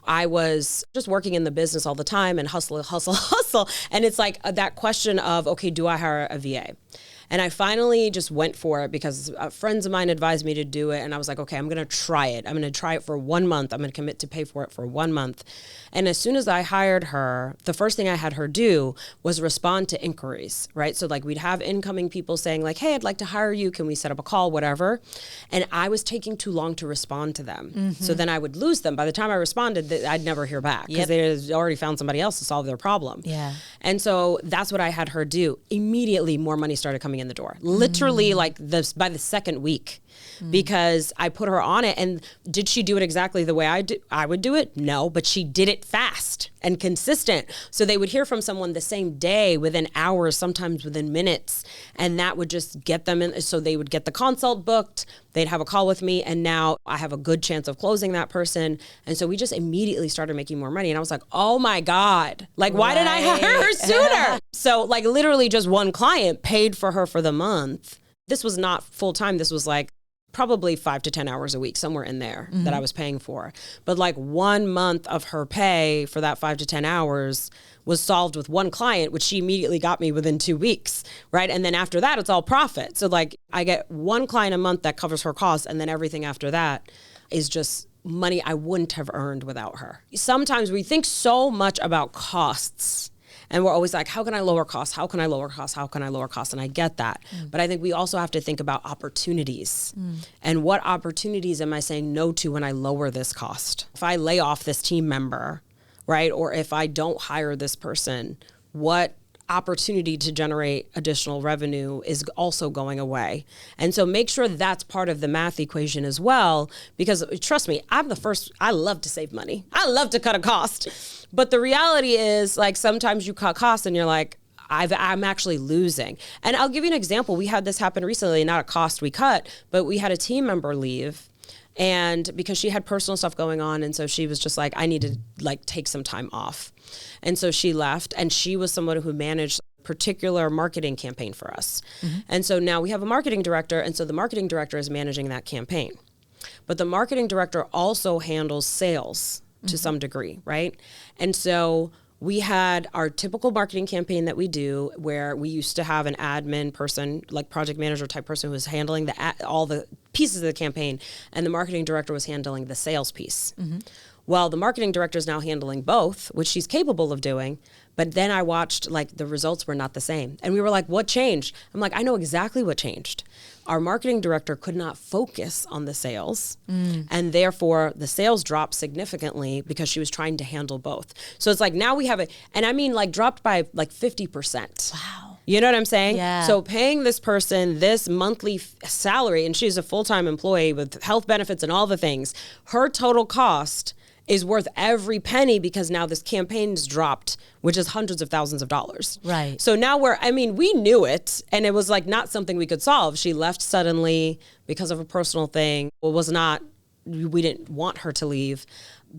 I was just working in the business all the time and hustle. And it's like that question of, okay, do I hire a VA? And I finally just went for it because friends of mine advised me to do it. And I was like, okay, I'm going to try it. I'm going to try it for 1 month. I'm going to commit to pay for it for 1 month. And as soon as I hired her, the first thing I had her do was respond to inquiries, right? So like we'd have incoming people saying like, hey, I'd like to hire you. Can we set up a call, whatever? And I was taking too long to respond to them. So then I would lose them. By the time I responded, I'd never hear back because they had already found somebody else to solve their problem. Yeah. And so that's what I had her do. Immediately, more money started coming in the door. Literally like by the second week. Because I put her on it. And did she do it exactly the way I would do it? No, but she did it fast and consistent. So they would hear from someone the same day, within hours, sometimes within minutes. And that would just get them in. So they would get the consult booked. They'd have a call with me. And now I have a good chance of closing that person. And so we just immediately started making more money. And I was like, oh my God, like, why didn't I hire her sooner? So like literally just one client paid for her for the month. This was not full time. This was like probably 5 to 10 hours a week, somewhere in there that I was paying for. But like 1 month of her pay for that 5 to 10 hours was solved with one client, which she immediately got me within 2 weeks, right? And then after that, it's all profit. So like I get one client a month that covers her costs, and then everything after that is just money I wouldn't have earned without her. Sometimes we think so much about costs. And we're always like, how can I lower costs? How can I lower costs? How can I lower costs? And I get that. But I think we also have to think about opportunities. And what opportunities am I saying no to when I lower this cost? If I lay off this team member, right? Or if I don't hire this person, what opportunity to generate additional revenue is also going away. And so make sure that's part of the math equation as well, because trust me, I love to save money. I love to cut a cost. But the reality is, like, sometimes you cut costs and you're like, I'm actually losing. And I'll give you an example. We had this happen recently, not a cost we cut, but we had a team member leave. And because she had personal stuff going on, and so she was just like, I need to like take some time off. And so she left, and she was someone who managed a particular marketing campaign for us. And so now we have a marketing director, and so the marketing director is managing that campaign. But the marketing director also handles sales to some degree, right? And so we had our typical marketing campaign that we do, where we used to have an admin person, like project manager type person, who was handling all the pieces of the campaign, and the marketing director was handling the sales piece. Well, the marketing director is now handling both, which she's capable of doing. But then I watched, like, the results were not the same. And we were like, what changed? I'm like, I know exactly what changed. Our marketing director could not focus on the sales. And therefore, the sales dropped significantly because she was trying to handle both. So it's like, now we have and I mean, like, dropped by like 50%. Wow. You know what I'm saying? Yeah. So paying this person this monthly salary, and she's a full-time employee with health benefits and all the things, her total cost is worth every penny, because now this campaign's dropped, which is hundreds of thousands of dollars. Right. So now we knew it, and it was like not something we could solve. She left suddenly because of a personal thing. We didn't want her to leave,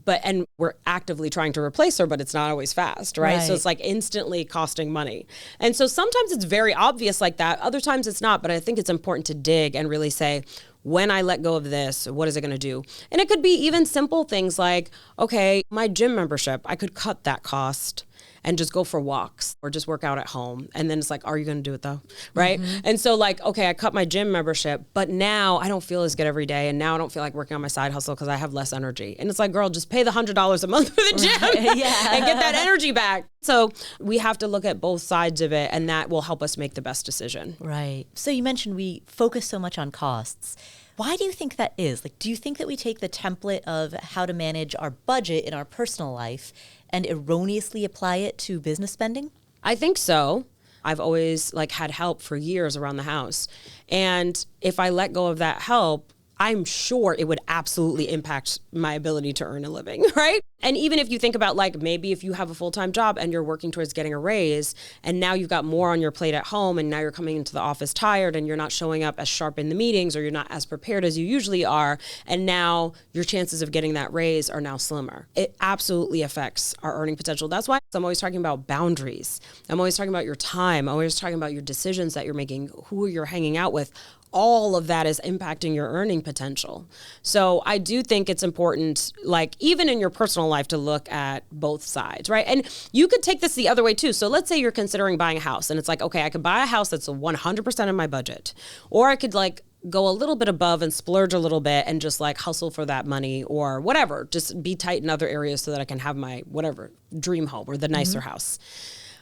and we're actively trying to replace her, but it's not always fast, right? So it's like instantly costing money. And so sometimes it's very obvious like that. Other times it's not, but I think it's important to dig and really say, when I let go of this, what is it going to do? And it could be even simple things like, okay, my gym membership, I could cut that cost and just go for walks or just work out at home. And then it's like, are you going to do it though? Right? And so like, okay, I cut my gym membership, but now I don't feel as good every day. And now I don't feel like working on my side hustle because I have less energy. And it's like, girl, just pay the $100 a month for the gym and get that energy back. So we have to look at both sides of it, and that will help us make the best decision. Right. So you mentioned we focus so much on costs. Why do you think that is? Like, do you think that we take the template of how to manage our budget in our personal life and erroneously apply it to business spending? I think so. I've always had help for years around the house. And if I let go of that help, I'm sure it would absolutely impact my ability to earn a living, right? And even if you think about maybe if you have a full-time job and you're working towards getting a raise, and now you've got more on your plate at home, and now you're coming into the office tired, and you're not showing up as sharp in the meetings, or you're not as prepared as you usually are, and now your chances of getting that raise are now slimmer. It absolutely affects our earning potential. That's why I'm always talking about boundaries. I'm always talking about your time. I'm always talking about your decisions that you're making, who you're hanging out with. all of that is impacting your earning potential. So I do think it's important, like even in your personal life, to look at both sides, right? And you could take this the other way too. So let's say you're considering buying a house and it's like, okay, I could buy a house that's 100% of my budget, or I could like go a little bit above and splurge a little bit and just like hustle for that money or whatever, just be tight in other areas so that I can have my whatever dream home or the nicer house.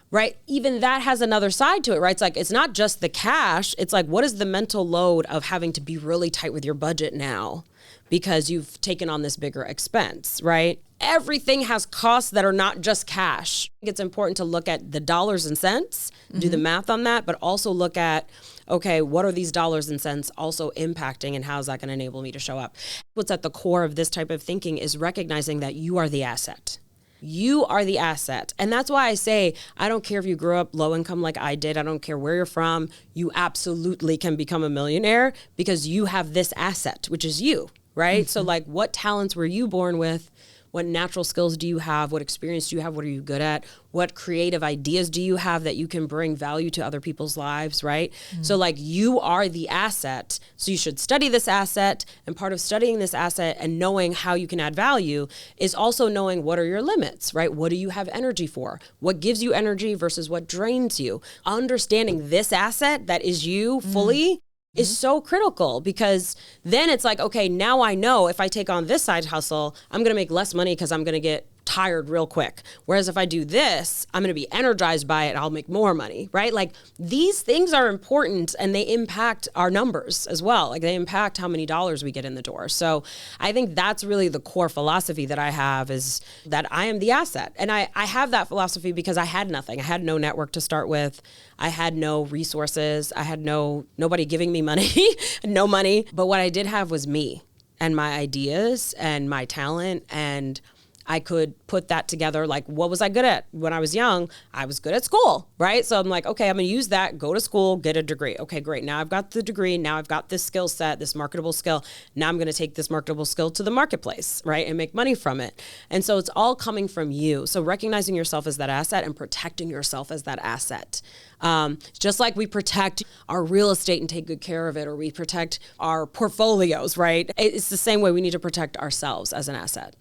Right? Even that has another side to it, right? It's like, it's not just the cash. It's like, what is the mental load of having to be really tight with your budget now because you've taken on this bigger expense, right? Everything has costs that are not just cash. It's important to look at the dollars and cents, do the math on that, but also look at, okay, what are these dollars and cents also impacting and how is that going to enable me to show up? What's at the core of this type of thinking is recognizing that you are the asset. You are the asset. And that's why I say, I don't care if you grew up low income like I did. I don't care where you're from. You absolutely can become a millionaire because you have this asset, which is you, right? So like, what talents were you born with? What natural skills do you have? What experience do you have? What are you good at? What creative ideas do you have that you can bring value to other people's lives, right? So like, you are the asset. So you should study this asset. And part of studying this asset and knowing how you can add value is also knowing what are your limits, right? What do you have energy for? What gives you energy versus what drains you? Understanding this asset that is you fully is so critical, because then it's like, okay, now I know if I take on this side hustle, I'm going to make less money because I'm going to get tired real quick. Whereas if I do this, I'm going to be energized by it. I'll make more money, right? Like, these things are important and they impact our numbers as well. Like, they impact how many dollars we get in the door. So I think that's really the core philosophy that I have, is that I am the asset. And I have that philosophy because I had nothing. I had no network to start with. I had no resources. I had nobody giving me money, no money. But what I did have was me and my ideas and my talent, and I could put that together. Like, what was I good at when I was young? I was good at school, right? So I'm like, okay, I'm gonna use that, go to school, get a degree. Okay, great. Now I've got the degree. Now I've got this skill set, this marketable skill. Now I'm gonna take this marketable skill to the marketplace, right? And make money from it. And so it's all coming from you. So recognizing yourself as that asset and protecting yourself as that asset. Just like we protect our real estate and take good care of it, or we protect our portfolios, right? It's the same way we need to protect ourselves as an asset.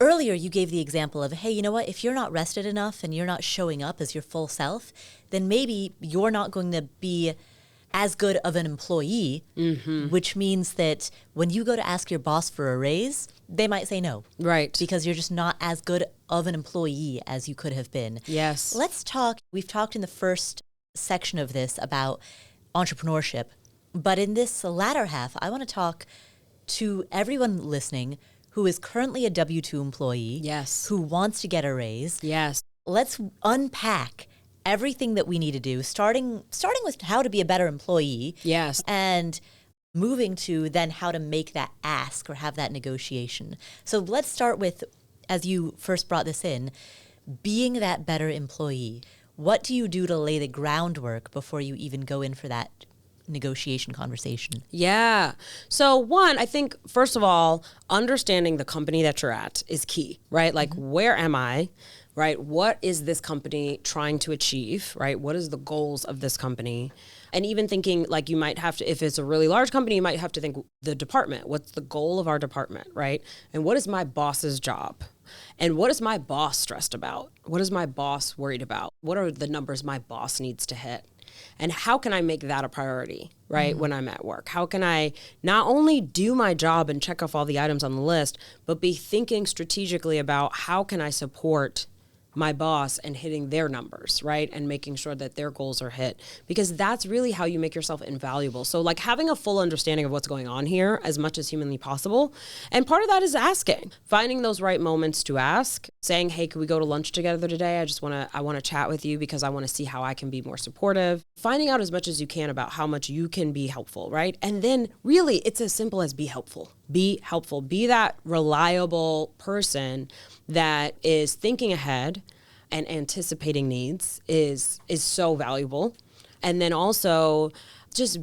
Earlier, you gave the example of, hey, you know what? If you're not rested enough and you're not showing up as your full self, then maybe you're not going to be as good of an employee, which means that when you go to ask your boss for a raise, they might say no. Right. Because you're just not as good of an employee as you could have been. Yes. Let's talk. We've talked in the first section of this about entrepreneurship, but in this latter half, I want to talk to everyone listening who is currently a W-2 employee, yes, who wants to get a raise. Yes. Let's unpack everything that we need to do, starting with how to be a better employee. Yes. And moving to then how to make that ask or have that negotiation. So let's start with, as you first brought this in, being that better employee. What do you do to lay the groundwork before you even go in for that negotiation conversation? Yeah. So one, I think, first of all, understanding the company that you're at is key, right? Like, where am I, right? What is this company trying to achieve, right? What is the goals of this company? And even thinking, like, you might have to, if it's a really large company, you might have to think the department. What's the goal of our department, right? And what is my boss's job? And what is my boss stressed about? What is my boss worried about? What are the numbers my boss needs to hit? And how can I make that a priority, right, when I'm at work? How can I not only do my job and check off all the items on the list, but be thinking strategically about how can I support my boss and hitting their numbers, right? And making sure that their goals are hit, because that's really how you make yourself invaluable. So like, having a full understanding of what's going on here as much as humanly possible. And part of that is asking, finding those right moments to ask, saying, hey, could we go to lunch together today? I want to chat with you because I want to see how I can be more supportive. Finding out as much as you can about how much you can be helpful, right? And then really it's as simple as be helpful. Be helpful. Be that reliable person that is thinking ahead and anticipating needs is so valuable. And then also just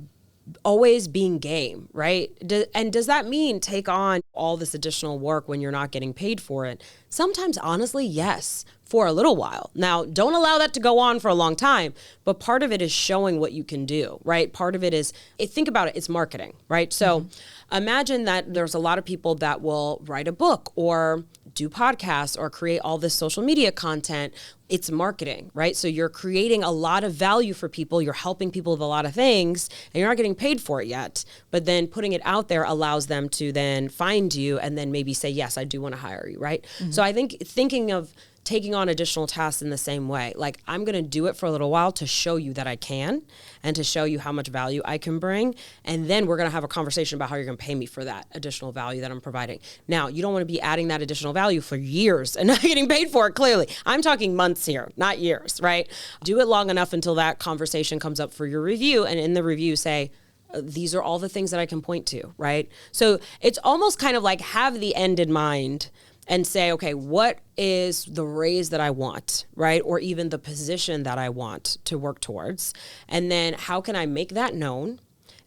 always being game, right? And does that mean take on all this additional work when you're not getting paid for it? Sometimes, honestly, yes, for a little while. Now, don't allow that to go on for a long time, but part of it is showing what you can do, right? Part of it is, think about it, it's marketing, right? So imagine that there's a lot of people that will write a book or do podcasts or create all this social media content. It's marketing, right? So you're creating a lot of value for people. You're helping people with a lot of things and you're not getting paid for it yet. But then putting it out there allows them to then find you and then maybe say, yes, I do want to hire you, right? So I think thinking of taking on additional tasks in the same way. Like, I'm going to do it for a little while to show you that I can and to show you how much value I can bring. And then we're going to have a conversation about how you're going to pay me for that additional value that I'm providing. Now, you don't want to be adding that additional value for years and not getting paid for it, clearly. I'm talking months here, not years, right? Do it long enough until that conversation comes up for your review. And in the review, say, these are all the things that I can point to, right? So it's almost kind of like have the end in mind and say, okay, what is the raise that I want, right? Or even the position that I want to work towards. And then how can I make that known?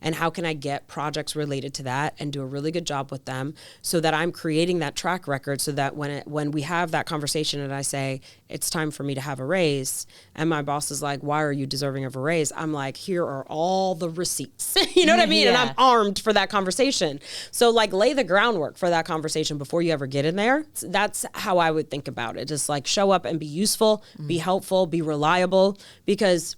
And how can I get projects related to that and do a really good job with them so that I'm creating that track record so that when we have that conversation and I say, it's time for me to have a raise, and my boss is like, why are you deserving of a raise? I'm like, here are all the receipts. You know what I mean? And I'm armed for that conversation. So like lay the groundwork for that conversation before you ever get in there. That's how I would think about it. Just like show up and be useful, be helpful, be reliable, because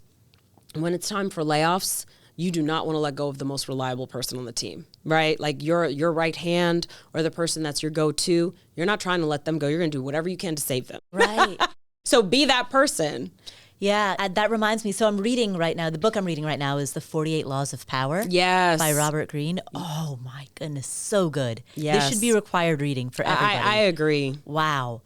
when it's time for layoffs, you do not want to let go of the most reliable person on the team, right? Like your right hand or the person that's your go-to, you're not trying to let them go. You're going to do whatever you can to save them. Right. So be that person. Yeah, that reminds me. So I'm reading right now, the book I'm reading right now is The 48 Laws of Power. Yes. By Robert Greene. Oh my goodness, so good. Yes. This should be required reading for everybody. I agree. Wow.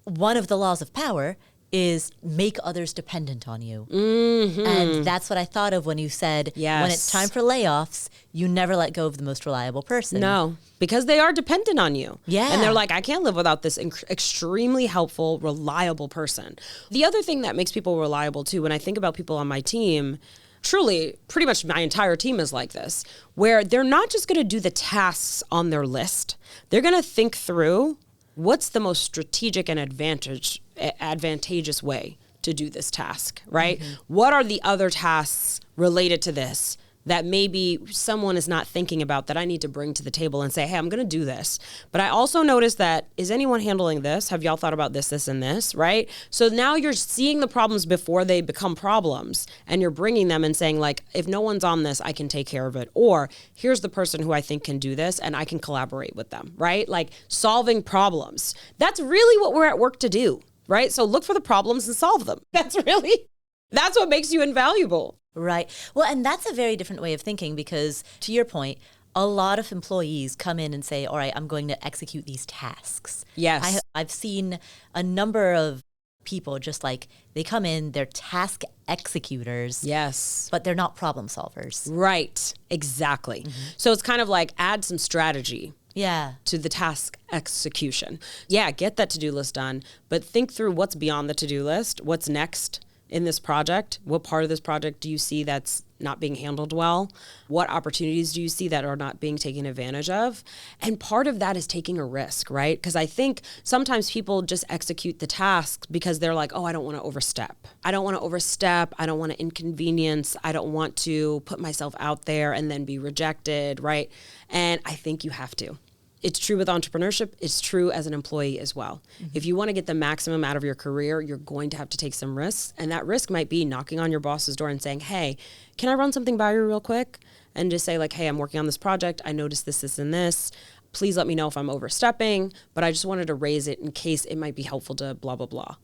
One of the laws of power is make others dependent on you. And that's what I thought of when you said, when it's time for layoffs, you never let go of the most reliable person. No, because they are dependent on you. Yeah. And they're like, I can't live without this extremely helpful, reliable person. The other thing that makes people reliable too, when I think about people on my team, truly, pretty much my entire team is like this, where they're not just going to do the tasks on their list. They're going to think through what's the most strategic and advantageous way to do this task, right? What are the other tasks related to this that maybe someone is not thinking about that I need to bring to the table and say, hey, I'm going to do this. But I also noticed that, is anyone handling this? Have y'all thought about this and this, right? So now you're seeing the problems before they become problems and you're bringing them and saying like, if no one's on this, I can take care of it. Or here's the person who I think can do this and I can collaborate with them, right? Like solving problems. That's really what we're at work to do, right? So look for the problems and solve them. That's what makes you invaluable. Right. Well, and that's a very different way of thinking because, to your point, a lot of employees come in and say, all right, I'm going to execute these tasks. Yes. I've seen a number of people just like, they come in, they're task executors. Yes. But they're not problem solvers. Right. Exactly. So it's kind of like add some strategy. Yeah. To the task execution. Yeah, get that to-do list done, but think through what's beyond the to-do list, what's next in this project. What part of this project do you see that's not being handled well? What opportunities do you see that are not being taken advantage of? And part of that is taking a risk, right? Because I think sometimes people just execute the tasks because they're like, oh, I don't want to overstep. I don't want to inconvenience. I don't want to put myself out there and then be rejected, right? And I think you have to. It's true with entrepreneurship. It's true as an employee as well. If you want to get the maximum out of your career, you're going to have to take some risks. And that risk might be knocking on your boss's door and saying, hey, can I run something by you real quick? And just say like, hey, I'm working on this project. I noticed this, this, and this. Please let me know if I'm overstepping, but I just wanted to raise it in case it might be helpful to blah, blah, blah.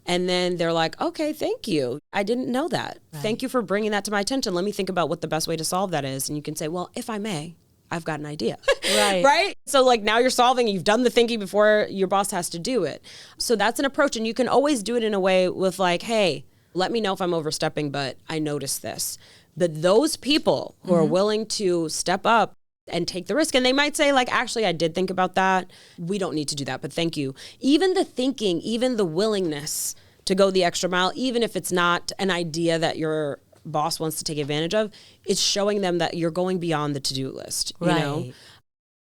And then they're like, okay, thank you. I didn't know that. Right. Thank you for bringing that to my attention. Let me think about what the best way to solve that is. And you can say, well, if I may, I've got an idea. Right. Right? So like now you're solving, you've done the thinking before your boss has to do it. So that's an approach. And you can always do it in a way with like, hey, let me know if I'm overstepping, but I noticed this. But those people who are willing to step up and take the risk, and they might say like, actually, I did think about that. We don't need to do that, but thank you. Even the thinking, even the willingness to go the extra mile, even if it's not an idea that you're boss wants to take advantage of, it's showing them that you're going beyond the to-do list, you know?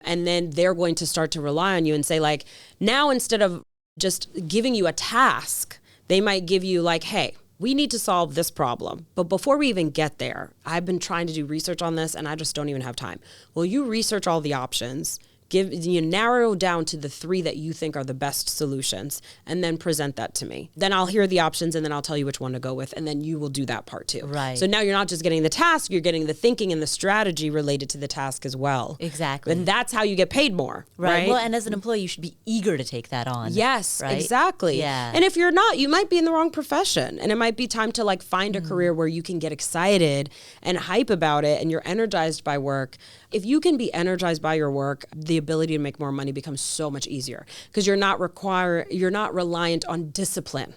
And then they're going to start to rely on you and say like, now instead of just giving you a task, they might give you like, hey, we need to solve this problem. But before we even get there, I've been trying to do research on this and I just don't even have time. Well, you research all the options, narrow down to the 3 that you think are the best solutions, and then present that to me. Then I'll hear the options and then I'll tell you which one to go with, and then you will do that part too. Right. So now you're not just getting the task, you're getting the thinking and the strategy related to the task as well. Exactly. And that's how you get paid more. Right. Well, and as an employee, you should be eager to take that on. Yes, right? exactly. Yeah. And if you're not, you might be in the wrong profession, and it might be time to like find a career where you can get excited and hype about it and you're energized by work. If you can be energized by your work, the ability to make more money becomes so much easier because you're not reliant on discipline.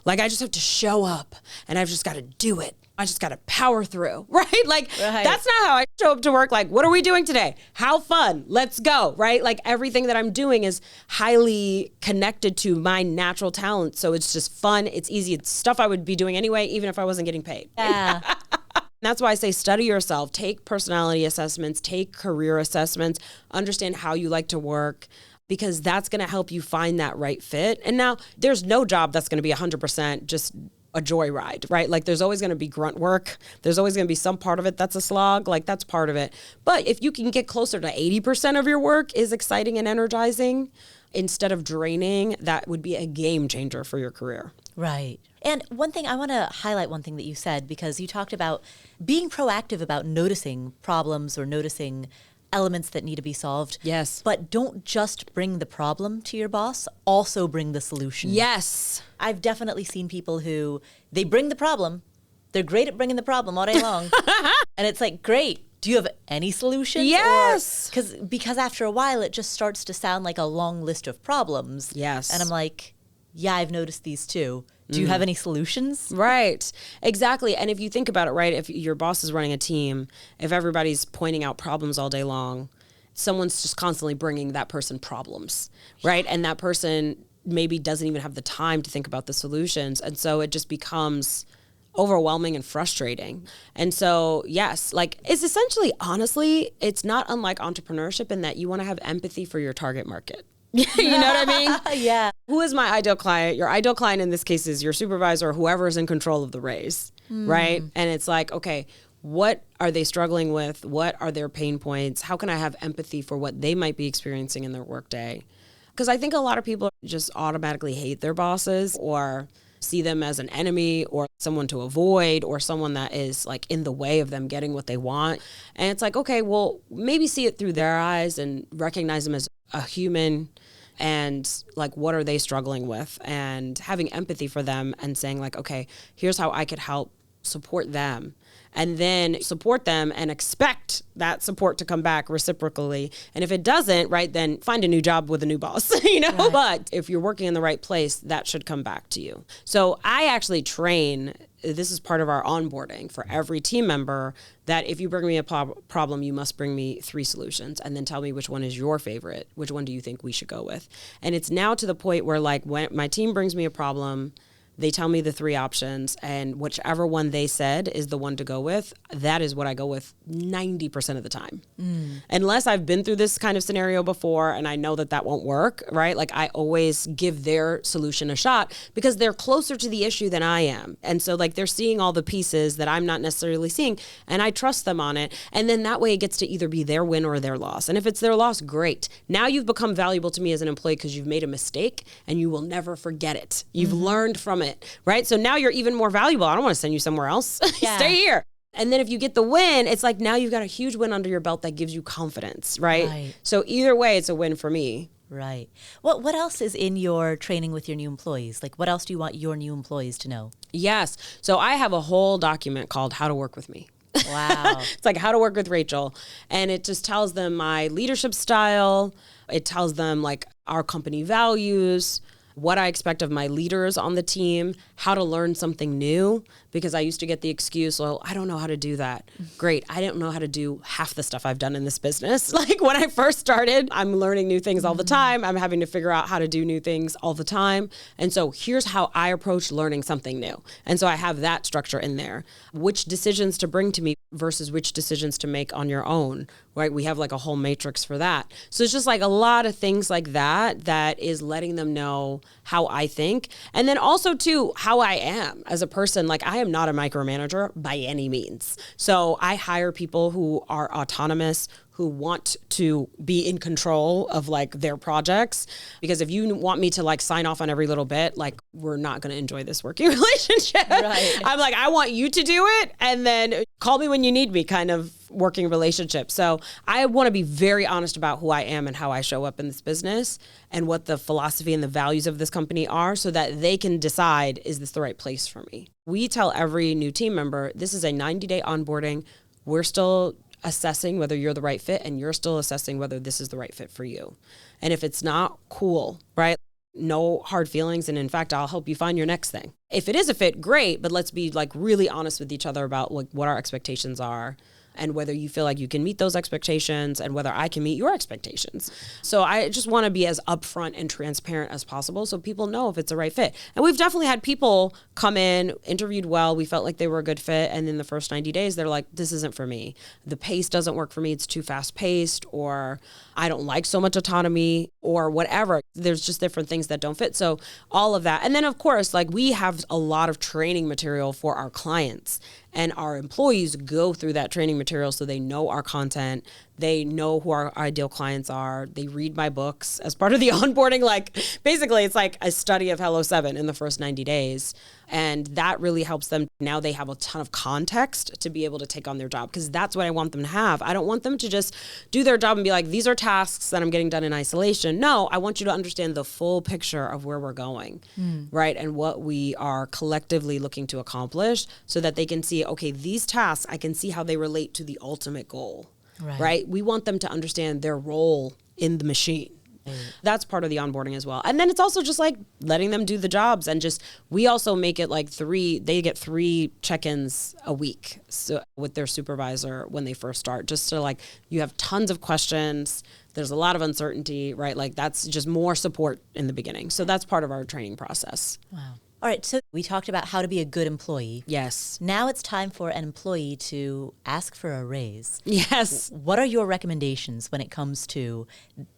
Like I just have to show up and I've just got to do it. I just got to power through, right? Like that's not how I show up to work. Like, what are we doing today? How fun? Let's go, right? Like everything that I'm doing is highly connected to my natural talent. So it's just fun. It's easy. It's stuff I would be doing anyway, even if I wasn't getting paid. Yeah. That's why I say study yourself, take personality assessments, take career assessments, understand how you like to work, because that's going to help you find that right fit. And now there's no job that's going to be 100% just a joyride, right? Like there's always going to be grunt work. There's always going to be some part of it that's a slog. Like that's part of it. But if you can get closer to 80% of your work is exciting and energizing instead of draining, that would be a game changer for your career. Right. And one thing, I want to highlight one thing that you said, because you talked about being proactive about noticing problems or noticing elements that need to be solved. Yes. But don't just bring the problem to your boss, also bring the solution. Yes. I've definitely seen people who, they bring the problem, they're great at bringing the problem all day long, and it's like, great. Do you have any solutions? Yes. Because after a while, it just starts to sound like a long list of problems. Yes. And I'm like, yeah, I've noticed these too. Do you have any solutions? Right. Exactly. And if you think about it, right, if your boss is running a team, if everybody's pointing out problems all day long, someone's just constantly bringing that person problems, right? And that person maybe doesn't even have the time to think about the solutions. And so it just becomes overwhelming and frustrating. And so, yes, like it's essentially, honestly, it's not unlike entrepreneurship in that you want to have empathy for your target market. You know what I mean? Yeah. Who is my ideal client? Your ideal client in this case is your supervisor or whoever is in control of the raise, right? And it's like, okay, what are they struggling with? What are their pain points? How can I have empathy for what they might be experiencing in their workday? Because I think a lot of people just automatically hate their bosses or see them as an enemy or someone to avoid or someone that is like in the way of them getting what they want. And it's like, okay, well, maybe see it through their eyes and recognize them as a human and like, what are they struggling with? And having empathy for them and saying like, okay, here's how I could help support them. And then support them and expect that support to come back reciprocally. And if it doesn't, right, then find a new job with a new boss, you know? Right. But if you're working in the right place, that should come back to you. So I actually train, this is part of our onboarding for every team member, that if you bring me a problem, you must bring me 3 solutions and then tell me which one is your favorite. Which one do you think we should go with? And it's now to the point where like when my team brings me a problem, they tell me the 3 options, and whichever one they said is the one to go with, that is what I go with 90% of the time. Unless I've been through this kind of scenario before and I know that that won't work, right? Like I always give their solution a shot because they're closer to the issue than I am. And so like they're seeing all the pieces that I'm not necessarily seeing, and I trust them on it. And then that way it gets to either be their win or their loss. And if it's their loss, great. Now you've become valuable to me as an employee because you've made a mistake and you will never forget it. You've learned from it, right? So now you're even more valuable. I don't want to send you somewhere else. Yeah. Stay here. And then if you get the win, it's like now you've got a huge win under your belt that gives you confidence, right? So either way, it's a win for me. Right. What else is in your training with your new employees? Like what else do you want your new employees to know? Yes. So I have a whole document called How to Work With Me. Wow. It's like How to Work with Rachel. And it just tells them my leadership style. It tells them like our company values, what I expect of my leaders on the team, how to learn something new, because I used to get the excuse, well, I don't know how to do that. Great. I don't know how to do half the stuff I've done in this business. Like when I first started, I'm learning new things all the time. I'm having to figure out how to do new things all the time. And so here's how I approach learning something new. And so I have that structure in there. Which decisions to bring to me versus which decisions to make on your own, right? We have like a whole matrix for that. So it's just like a lot of things like that, that is letting them know how I think. And then also too, how I am as a person. Like I am not a micromanager by any means. So I hire people who are autonomous, who want to be in control of like their projects. Because if you want me to like sign off on every little bit, like we're not going to enjoy this working relationship. Right. I'm like, I want you to do it and then call me when you need me kind of working relationship. So I want to be very honest about who I am and how I show up in this business and what the philosophy and the values of this company are so that they can decide, is this the right place for me? We tell every new team member, this is a 90-day onboarding. We're still assessing whether you're the right fit and you're still assessing whether this is the right fit for you. And if it's not, cool, right? No hard feelings. And in fact, I'll help you find your next thing. If it is a fit, great. But let's be like really honest with each other about like what our expectations are and whether you feel like you can meet those expectations and whether I can meet your expectations. So I just want to be as upfront and transparent as possible so people know if it's a right fit. And we've definitely had people come in, interviewed well, we felt like they were a good fit, and in the first 90 days, they're like, this isn't for me. The pace doesn't work for me, it's too fast paced, or I don't like so much autonomy, or whatever. There's just different things that don't fit. So all of that. And then of course, like we have a lot of training material for our clients. And our employees go through that training material so they know our content, they know who our ideal clients are, they read my books as part of the onboarding. Like basically it's like a study of Hello 7 in the first 90 days. And that really helps them. Now they have a ton of context to be able to take on their job, because that's what I want them to have. I don't want them to just do their job and be like, these are tasks that I'm getting done in isolation. No, I want you to understand the full picture of where we're going, right? And what we are collectively looking to accomplish so that they can see, okay, these tasks, I can see how they relate to the ultimate goal, right? We want them to understand their role in the machine. That's part of the onboarding as well. And then it's also just like letting them do the jobs, and just, we also make it like they get 3 check-ins a week with their supervisor when they first start, just to like, you have tons of questions. There's a lot of uncertainty, right? Like that's just more support in the beginning. So that's part of our training process. Wow. All right, so we talked about how to be a good employee. Yes. Now it's time for an employee to ask for a raise. Yes. What are your recommendations when it comes to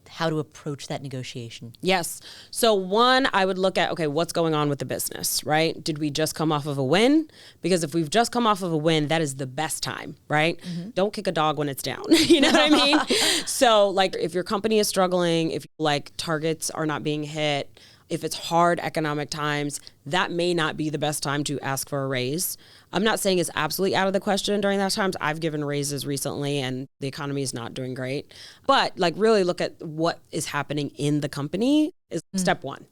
how to approach that negotiation? Yes. So one, I would look at, okay, what's going on with the business, right? Did we just come off of a win? Because if we've just come off of a win, that is the best time, right? Don't kick a dog when it's down. You know what I mean? So like if your company is struggling, if like targets are not being hit, if it's hard economic times, that may not be the best time to ask for a raise. I'm not saying it's absolutely out of the question during that times. I've given raises recently and the economy is not doing great. But like really look at what is happening in the company is step one.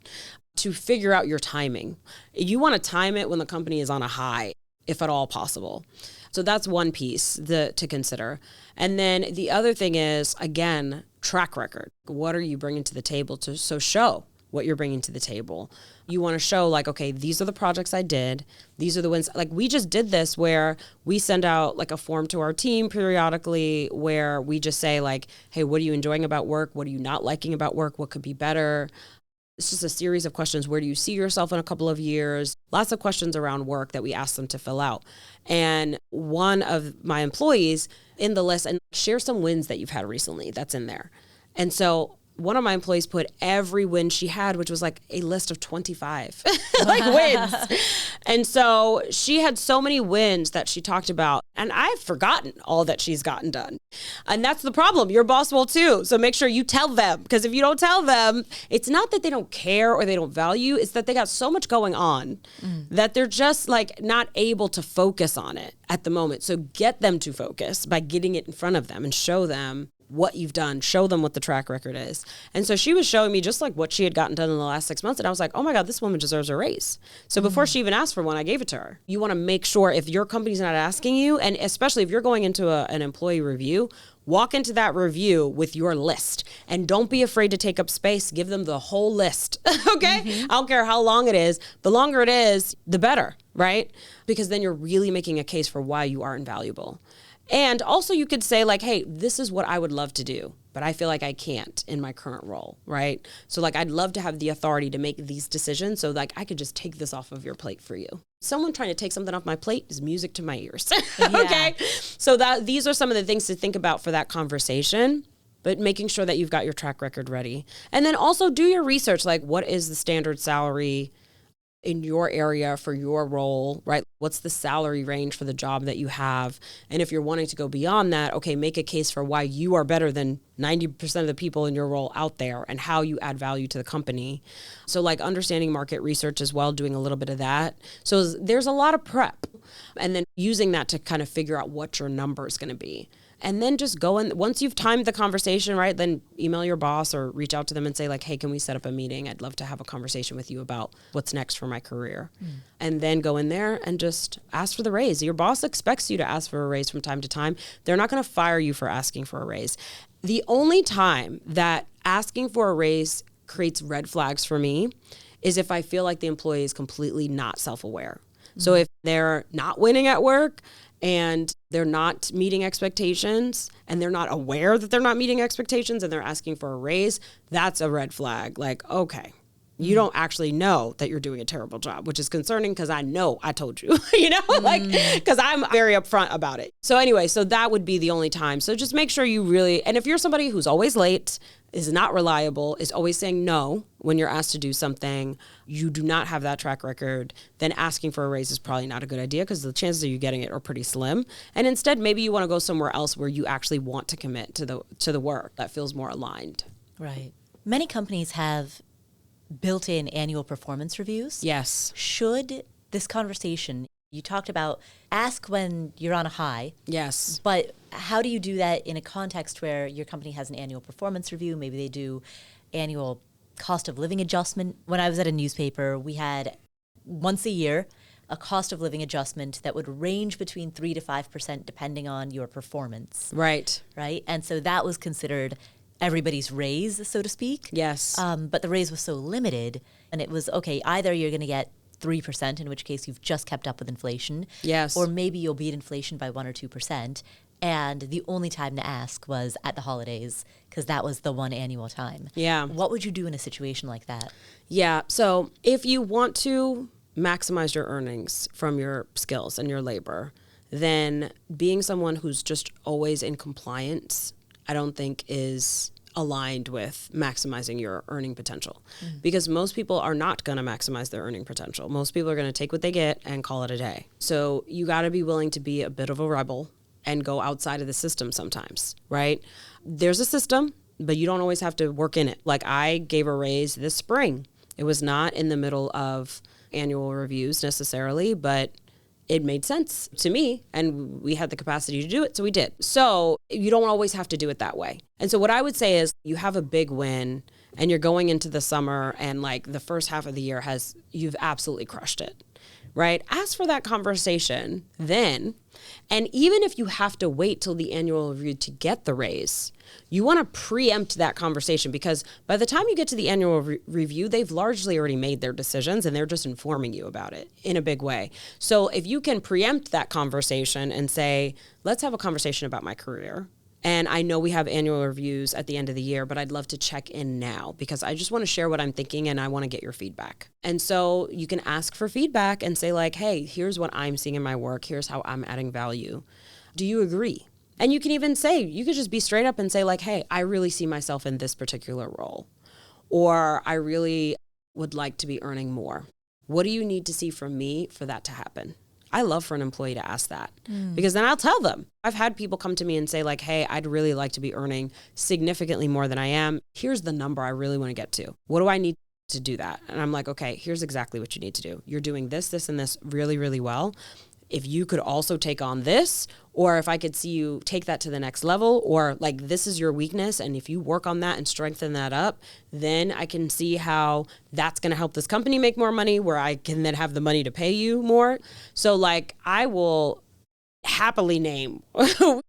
To figure out your timing. You want to time it when the company is on a high, if at all possible. So that's one piece to consider. And then the other thing is, again, track record. What are you bringing to the table so show what you're bringing to the table? You want to show like, okay, these are the projects I did. These are the wins. Like we just did this where we send out like a form to our team periodically where we just say like, hey, what are you enjoying about work? What are you not liking about work? What could be better? It's just a series of questions. Where do you see yourself in a couple of years? Lots of questions around work that we ask them to fill out. And one of my employees in the list, and share some wins that you've had recently, that's in there. And so one of my employees put every win she had, which was like a list of 25 like wins. And so she had so many wins that she talked about, and I've forgotten all that she's gotten done. And that's the problem. Your boss will too. So make sure you tell them, because if you don't tell them, it's not that they don't care or they don't value, it's that they got so much going on that they're just like not able to focus on it at the moment. So get them to focus by getting it in front of them and show them what you've done, show them what the track record is. And so she was showing me just like what she had gotten done in the last 6 months. And I was like, oh my God, this woman deserves a raise. So before she even asked for one, I gave it to her. You want to make sure if your company's not asking you, and especially if you're going into an employee review, walk into that review with your list and don't be afraid to take up space. Give them the whole list. Okay. I don't care how long it is. The longer it is, the better, right? Because then you're really making a case for why you are invaluable. And also you could say like, hey, this is what I would love to do, but I feel like I can't in my current role, right? So like, I'd love to have the authority to make these decisions. So like, I could just take this off of your plate for you. Someone trying to take something off my plate is music to my ears. Okay. So these are some of the things to think about for that conversation, but making sure that you've got your track record ready. And then also do your research. Like, what is the standard salary in your area for your role, right? What's the salary range for the job that you have? And if you're wanting to go beyond that, okay, make a case for why you are better than 90% of the people in your role out there and how you add value to the company. So like understanding market research as well, doing a little bit of that. So there's a lot of prep and then using that to kind of figure out what your number is going to be. And then just go in, once you've timed the conversation, right, then email your boss or reach out to them and say like, hey, can we set up a meeting? I'd love to have a conversation with you about what's next for my career. And then go in there and just ask for the raise. Your boss expects you to ask for a raise from time to time. They're not going to fire you for asking for a raise. The only time that asking for a raise creates red flags for me is if I feel like the employee is completely not self-aware. So if they're not winning at work, and they're not meeting expectations and they're not aware that they're not meeting expectations and they're asking for a raise, that's a red flag. Like, okay, you don't actually know that you're doing a terrible job, which is concerning because I know I told you, like, because I'm very upfront about it. So anyway, so that would be the only time. So just make sure you really, and if you're somebody who's always late, is not reliable, is always saying no when you're asked to do something, you do not have that track record, then asking for a raise is probably not a good idea because the chances of you getting it are pretty slim. And instead, maybe you want to go somewhere else where you actually want to commit to the work that feels more aligned. Right. Many companies have built-in annual performance reviews. Yes. Should this conversation, you talked about ask when you're on a high. Yes. But how do you do that in a context where your company has an annual performance review? Maybe they do annual cost of living adjustment. When I was at a newspaper, we had once a year a cost of living adjustment that would range between 3 to 5% depending on your performance. Right. Right? And so that was considered everybody's raise, so to speak. Yes. But the raise was so limited, and it was, okay, either you're going to get 3%, in which case you've just kept up with inflation. Yes. Or maybe you'll beat inflation by 1 or 2%. And the only time to ask was at the holidays because that was the one annual time. Yeah. What would you do in a situation like that? Yeah. So if you want to maximize your earnings from your skills and your labor, then being someone who's just always in compliance, I don't think is aligned with maximizing your earning potential because most people are not going to maximize their earning potential. Most people are going to take what they get and call it a day. So you got to be willing to be a bit of a rebel and go outside of the system sometimes, right? There's a system, but you don't always have to work in it. Like I gave a raise this spring. It was not in the middle of annual reviews necessarily, but it made sense to me and we had the capacity to do it, so we did. So you don't always have to do it that way. And so what I would say is you have a big win and you're going into the summer and like the first half of the year you've absolutely crushed it, right? Ask for that conversation then. And even if you have to wait till the annual review to get the raise, you want to preempt that conversation because by the time you get to the annual review, they've largely already made their decisions and they're just informing you about it in a big way. So if you can preempt that conversation and say, let's have a conversation about my career. And I know we have annual reviews at the end of the year, but I'd love to check in now because I just want to share what I'm thinking and I want to get your feedback. And so you can ask for feedback and say like, hey, here's what I'm seeing in my work. Here's how I'm adding value. Do you agree? And you can even say, you could just be straight up and say like, hey, I really see myself in this particular role. Or I really would like to be earning more. What do you need to see from me for that to happen? I love for an employee to ask that because then I'll tell them. I've had people come to me and say like, hey, I'd really like to be earning significantly more than I am. Here's the number I really want to get to. What do I need to do that? And I'm like, okay, here's exactly what you need to do. You're doing this, this, and this really, really well. if you could also take on this, or if I could see you take that to the next level, or like this is your weakness, and if you work on that and strengthen that up, then I can see how that's going to help this company make more money, where I can then have the money to pay you more. So like I will happily name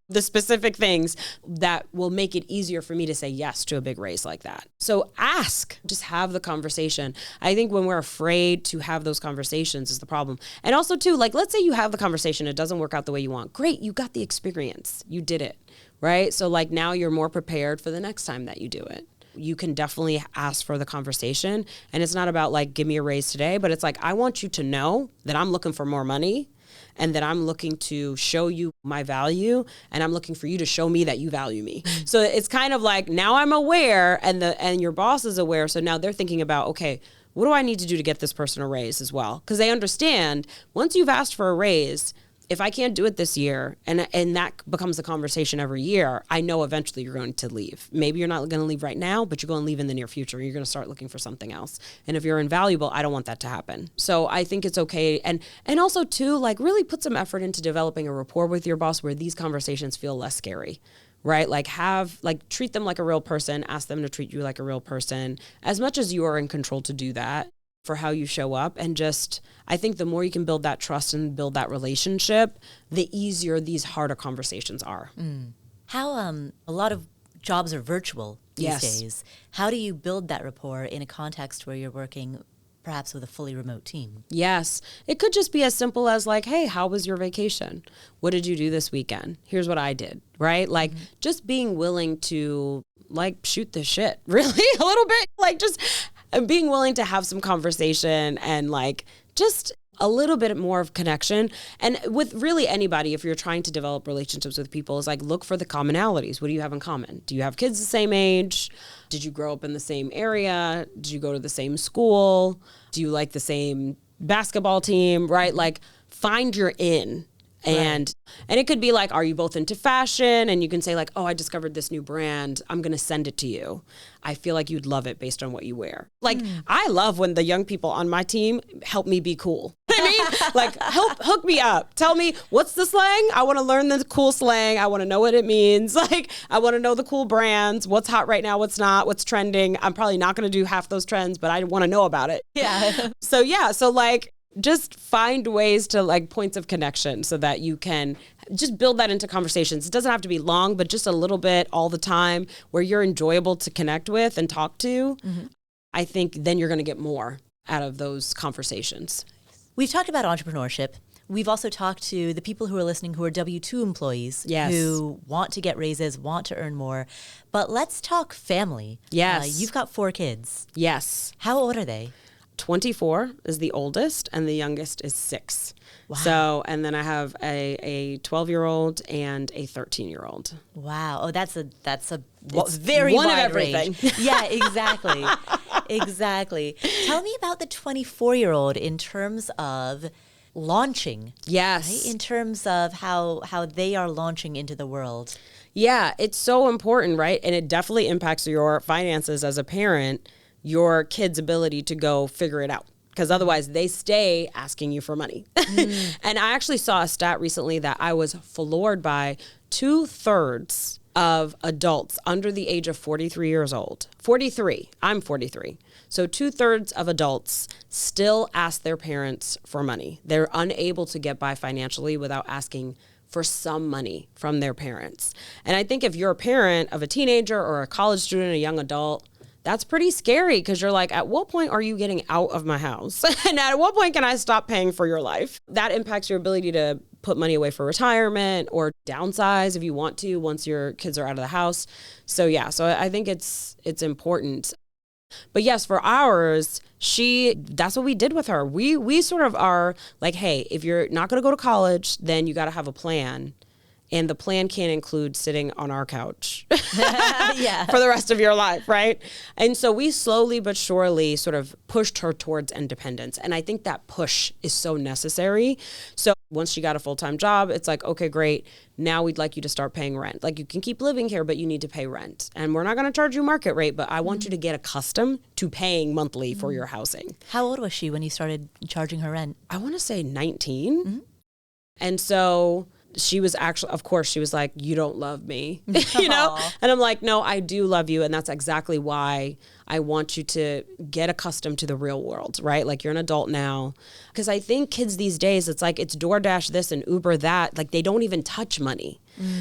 the specific things that will make it easier for me to say yes to a big raise like that. So ask, just have the conversation. I think when we're afraid to have those conversations is the problem. And also too, like, let's say you have the conversation, it doesn't work out the way you want. Great, you got the experience, you did it, right? So like now you're more prepared for the next time that you do it. You can definitely ask for the conversation. And it's not about like, give me a raise today, but it's like, I want you to know that I'm looking for more money, and that I'm looking to show you my value, and I'm looking for you to show me that you value me. So it's kind of like, now I'm aware, and your boss is aware. So now they're thinking about, okay, what do I need to do to get this person a raise as well? Because they understand once you've asked for a raise, if I can't do it this year, and that becomes a conversation every year, I know eventually you're going to leave. Maybe you're not going to leave right now, but you're going to leave in the near future. You're going to start looking for something else. And if you're invaluable, I don't want that to happen. So I think it's okay. And also too, like really put some effort into developing a rapport with your boss where these conversations feel less scary. Right? Like treat them like a real person, ask them to treat you like a real person, as much as you are in control to do that, for how you show up. And just, I think the more you can build that trust and build that relationship, the easier these harder conversations are. How a lot of jobs are virtual these days. How do you build that rapport in a context where you're working perhaps with a fully remote team? Yes. It could just be as simple as like, hey, how was your vacation? What did you do this weekend? Here's what I did, right? Like just being willing to like shoot the shit, really, a little bit, like just being willing to have some conversation and like just a little bit more of connection. And with really anybody, if you're trying to develop relationships with people, is like look for the commonalities. What do you have in common? Do you have kids the same age? Did you grow up in the same area? Did you go to the same school? Do you like the same basketball team, right? Like find your in. And it could be like, are you both into fashion? And you can say like, oh, I discovered this new brand. I'm going to send it to you. I feel like you'd love it based on what you wear. Like, I love when the young people on my team help me be cool. I mean, like hook me up. Tell me, what's the slang? I want to learn the cool slang. I want to know what it means. Like, I want to know the cool brands, what's hot right now, what's not, what's trending. I'm probably not going to do half those trends, but I want to know about it. Yeah. So like, just find ways to like points of connection so that you can just build that into conversations. It doesn't have to be long, but just a little bit all the time where you're enjoyable to connect with and talk to. I think then you're going to get more out of those conversations. We've talked about entrepreneurship. We've also talked to the people who are listening who are W-2 employees who want to get raises, want to earn more. But let's talk family. Yes. You've got 4 kids. Yes. How old are they? 24 is the oldest, and the youngest is 6. Wow. So, and then I have a 12-year-old and a 13-year-old. Wow. Oh, that's a It's very one of wide everything. range. Yeah, exactly. Exactly. Tell me about the 24-year-old in terms of launching. Yes. Right? In terms of how they are launching into the world. Yeah, it's so important, right? And it definitely impacts your finances as a parent, your kid's ability to go figure it out. Because otherwise they stay asking you for money. And I actually saw a stat recently that I was floored by. 2/3 of adults under the age of 43 years old. 43. I'm 43. So 2/3 of adults still ask their parents for money. They're unable to get by financially without asking for some money from their parents. And I think if you're a parent of a teenager or a college student, a young adult, that's pretty scary because you're like, at what point are you getting out of my house? And at what point can I stop paying for your life? That impacts your ability to put money away for retirement or downsize if you want to once your kids are out of the house. So yeah, so I think it's important. But yes, for ours, that's what we did with her. We sort of are like, hey, if you're not going to go to college, then you got to have a plan. And the plan can't include sitting on our couch for the rest of your life, right? And so we slowly but surely sort of pushed her towards independence. And I think that push is so necessary. So once she got a full-time job, it's like, okay, great. Now we'd like you to start paying rent. Like, you can keep living here, but you need to pay rent. And we're not going to charge you market rate, but I want you to get accustomed to paying monthly for your housing. How old was she when you started charging her rent? I want to say 19. And so she was actually, of course, she was like, you don't love me, you know? And I'm like, no, I do love you. And that's exactly why I want you to get accustomed to the real world, right? Like, you're an adult now. Because I think kids these days, it's like, it's DoorDash this and Uber that. Like, they don't even touch money.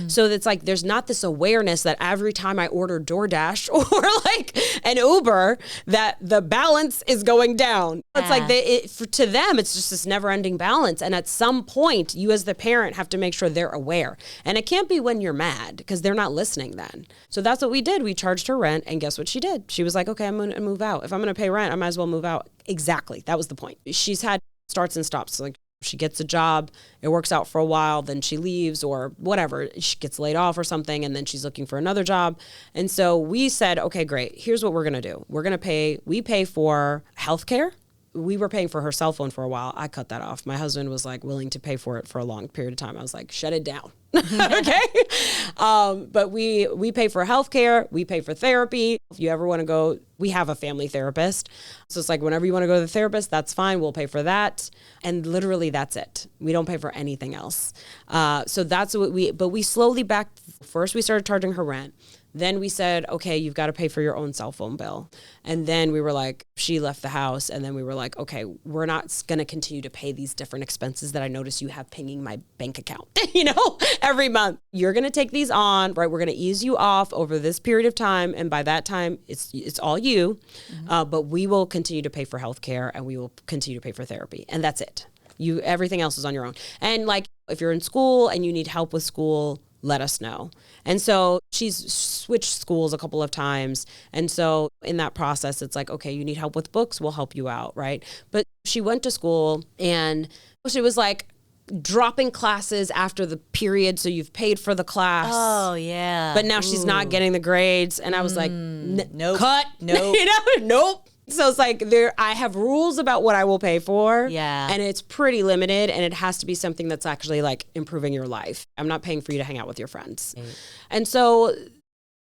So it's like, there's not this awareness that every time I order DoorDash or like an Uber, that the balance is going down. It's like, to them, it's just this never ending balance. And at some point, you as the parent have to make sure they're aware. And it can't be when you're mad, because they're not listening then. So that's what we did. We charged her rent, and guess what she did? She was like, okay, I'm going to move out. If I'm going to pay rent, I might as well move out. Exactly. That was the point. She's had starts and stops. Like, she gets a job, it works out for a while, then she leaves or whatever, she gets laid off or something, and then she's looking for another job. And so we said, okay, great. Here's what we're going to do. We pay for healthcare. We were paying for her cell phone for a while. I cut that off. My husband was like willing to pay for it for a long period of time. I was like, shut it down. Okay. But we pay for healthcare. We pay for therapy. If you ever want to go, we have a family therapist. So it's like, whenever you want to go to the therapist, that's fine. We'll pay for that. And literally that's it. We don't pay for anything else. So that's what but we slowly first we started charging her rent. Then we said, okay, you've got to pay for your own cell phone bill. And then we were like, she left the house. And then we were like, okay, we're not going to continue to pay these different expenses that I notice you have pinging my bank account, every month. You're going to take these on, right? We're going to ease you off over this period of time. And by that time, it's all you. But we will continue to pay for healthcare, and we will continue to pay for therapy. And that's it. Everything else is on your own. And like, if you're in school and you need help with school, let us know. And so she's switched schools a couple of times. And so in that process, it's like, okay, you need help with books, we'll help you out, right? But she went to school, and she was like dropping classes after the period. So you've paid for the class. Oh, yeah. But now she's not getting the grades. And I was like, nope. Cut. Nope. Nope. So it's like, I have rules about what I will pay for. Yeah. And it's pretty limited, and it has to be something that's actually like improving your life. I'm not paying for you to hang out with your friends. And so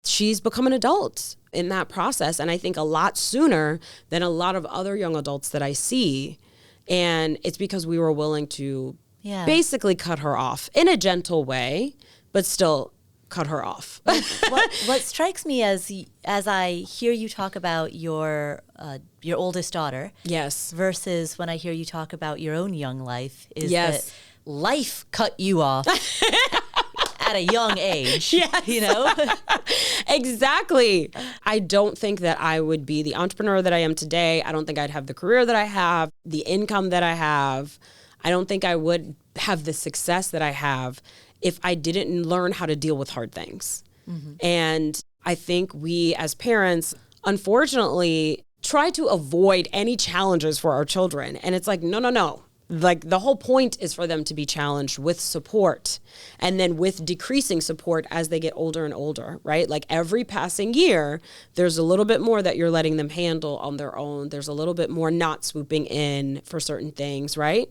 she's become an adult in that process. And I think a lot sooner than a lot of other young adults that I see. And it's because we were willing to basically cut her off in a gentle way, but still cut her off. What strikes me as I hear you talk about your oldest daughter, yes, versus when I hear you talk about your own young life, is that life cut you off at a young age. Yes. Exactly. I don't think that I would be the entrepreneur that I am today. I don't think I'd have the career that I have, the income that I have. I don't think I would have the success that I have if I didn't learn how to deal with hard things. And I think we as parents, unfortunately, try to avoid any challenges for our children. And it's like, no. Like, the whole point is for them to be challenged with support, and then with decreasing support as they get older and older, right? Like, every passing year, there's a little bit more that you're letting them handle on their own. There's a little bit more not swooping in for certain things, right?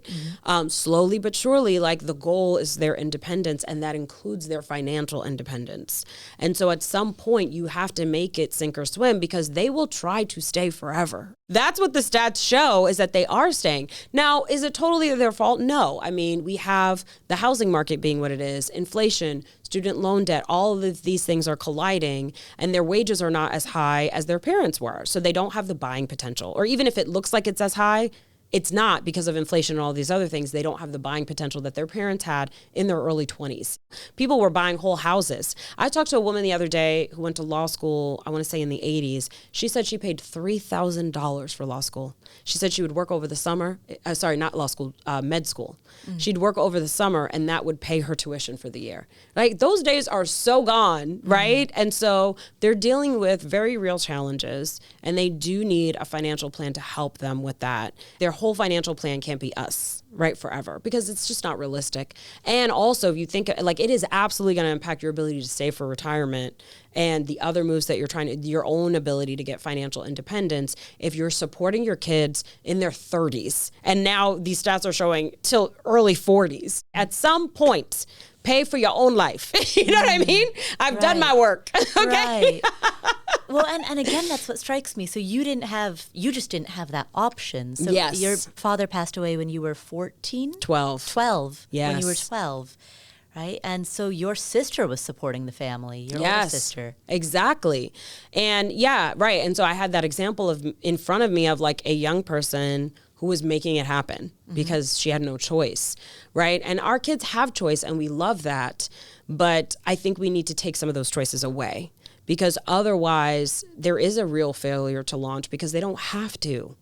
Slowly but surely, like, the goal is their independence, and that includes their financial independence. And so at some point, you have to make it sink or swim, because they will try to stay forever. That's what the stats show, is that they are staying. Now, is it totally their fault? No. I mean, we have the housing market being what it is, inflation, student loan debt, all of these things are colliding, and their wages are not as high as their parents were. So they don't have the buying potential. Or even if it looks like it's as high, it's not, because of inflation and all these other things. They don't have the buying potential that their parents had in their early 20s. People were buying whole houses. I talked to a woman the other day who went to law school, I want to say in the 80s. She said she paid $3,000 for law school. She said she would work over the summer. Not law school, med school. She'd work over the summer, and that would pay her tuition for the year. Like, those days are so gone, right? And so they're dealing with very real challenges, and they do need a financial plan to help them with that. Their whole financial plan can't be us, right, forever, because it's just not realistic. And also, if you think, like, it is absolutely going to impact your ability to save for retirement and the other moves that you're trying to, your own ability to get financial independence, if you're supporting your kids in their 30s, and now these stats are showing till early 40s, at some point, pay for your own life. You know what I mean? I've done my work. Okay. Right. Well, and again, that's what strikes me. So you just didn't have that option. So Yes. your father passed away when you were 14? 12. 12. Yes. When you were 12. Right. And so your sister was supporting the family, your older Yes, sister. exactly. And yeah, right. And so I had that example of in front of me of like a young person who was making it happen because she had no choice, right? And our kids have choice and we love that. But I think we need to take some of those choices away because otherwise there is a real failure to launch because they don't have to.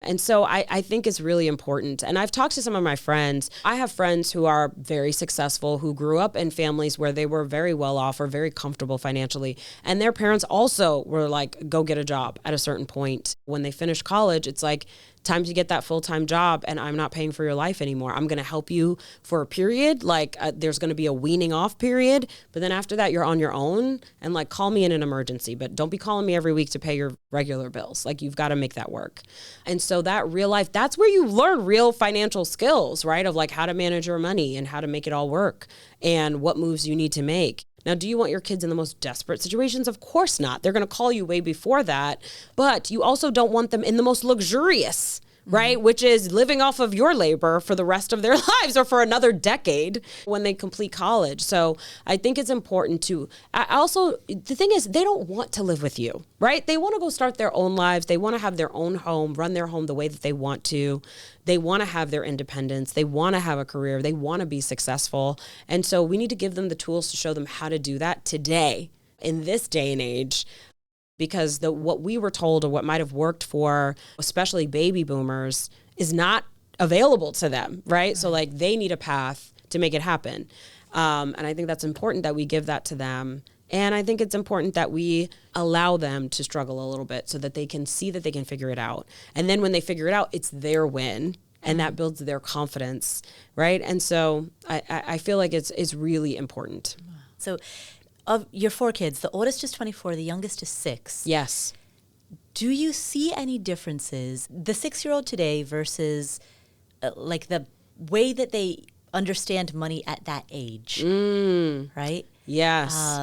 And so I think it's really important. And I've talked to some of my friends. I have friends who are very successful, who grew up in families where they were very well off or very comfortable financially. And their parents also were like, go get a job at a certain point. When they finished college, it's like, time to get that full-time job and I'm not paying for your life anymore. I'm going to help you for a period. Like there's going to be a weaning off period. But then after that, you're on your own and like call me in an emergency. But don't be calling me every week to pay your regular bills. Like you've got to make that work. And so that real life, that's where you learn real financial skills, right? Of like how to manage your money and how to make it all work and what moves you need to make. Now, do you want your kids in the most desperate situations? Of course not. They're going to call you way before that. But you also don't want them in the most luxurious, right? Which is living off of your labor for the rest of their lives or for another decade when they complete college. So I think it's important to the thing is they don't want to live with you, right? They want to go start their own lives. They want to have their own home, run their home the way that they want to. They want to have their independence. They want to have a career. They want to be successful. And so we need to give them the tools to show them how to do that today in this day and age. Because what we were told or what might have worked for especially baby boomers is not available to them, right? So like they need a path to make it happen. And I think that's important that we give that to them. And I think it's important that we allow them to struggle a little bit so that they can see that they can figure it out. And then when they figure it out, it's their win. And that builds their confidence, right? And so I feel like it's really important. So of your 4 kids, the oldest is 24, the youngest is 6. Yes. Do you see any differences, the 6-year-old today versus like the way that they understand money at that age, right? Yes.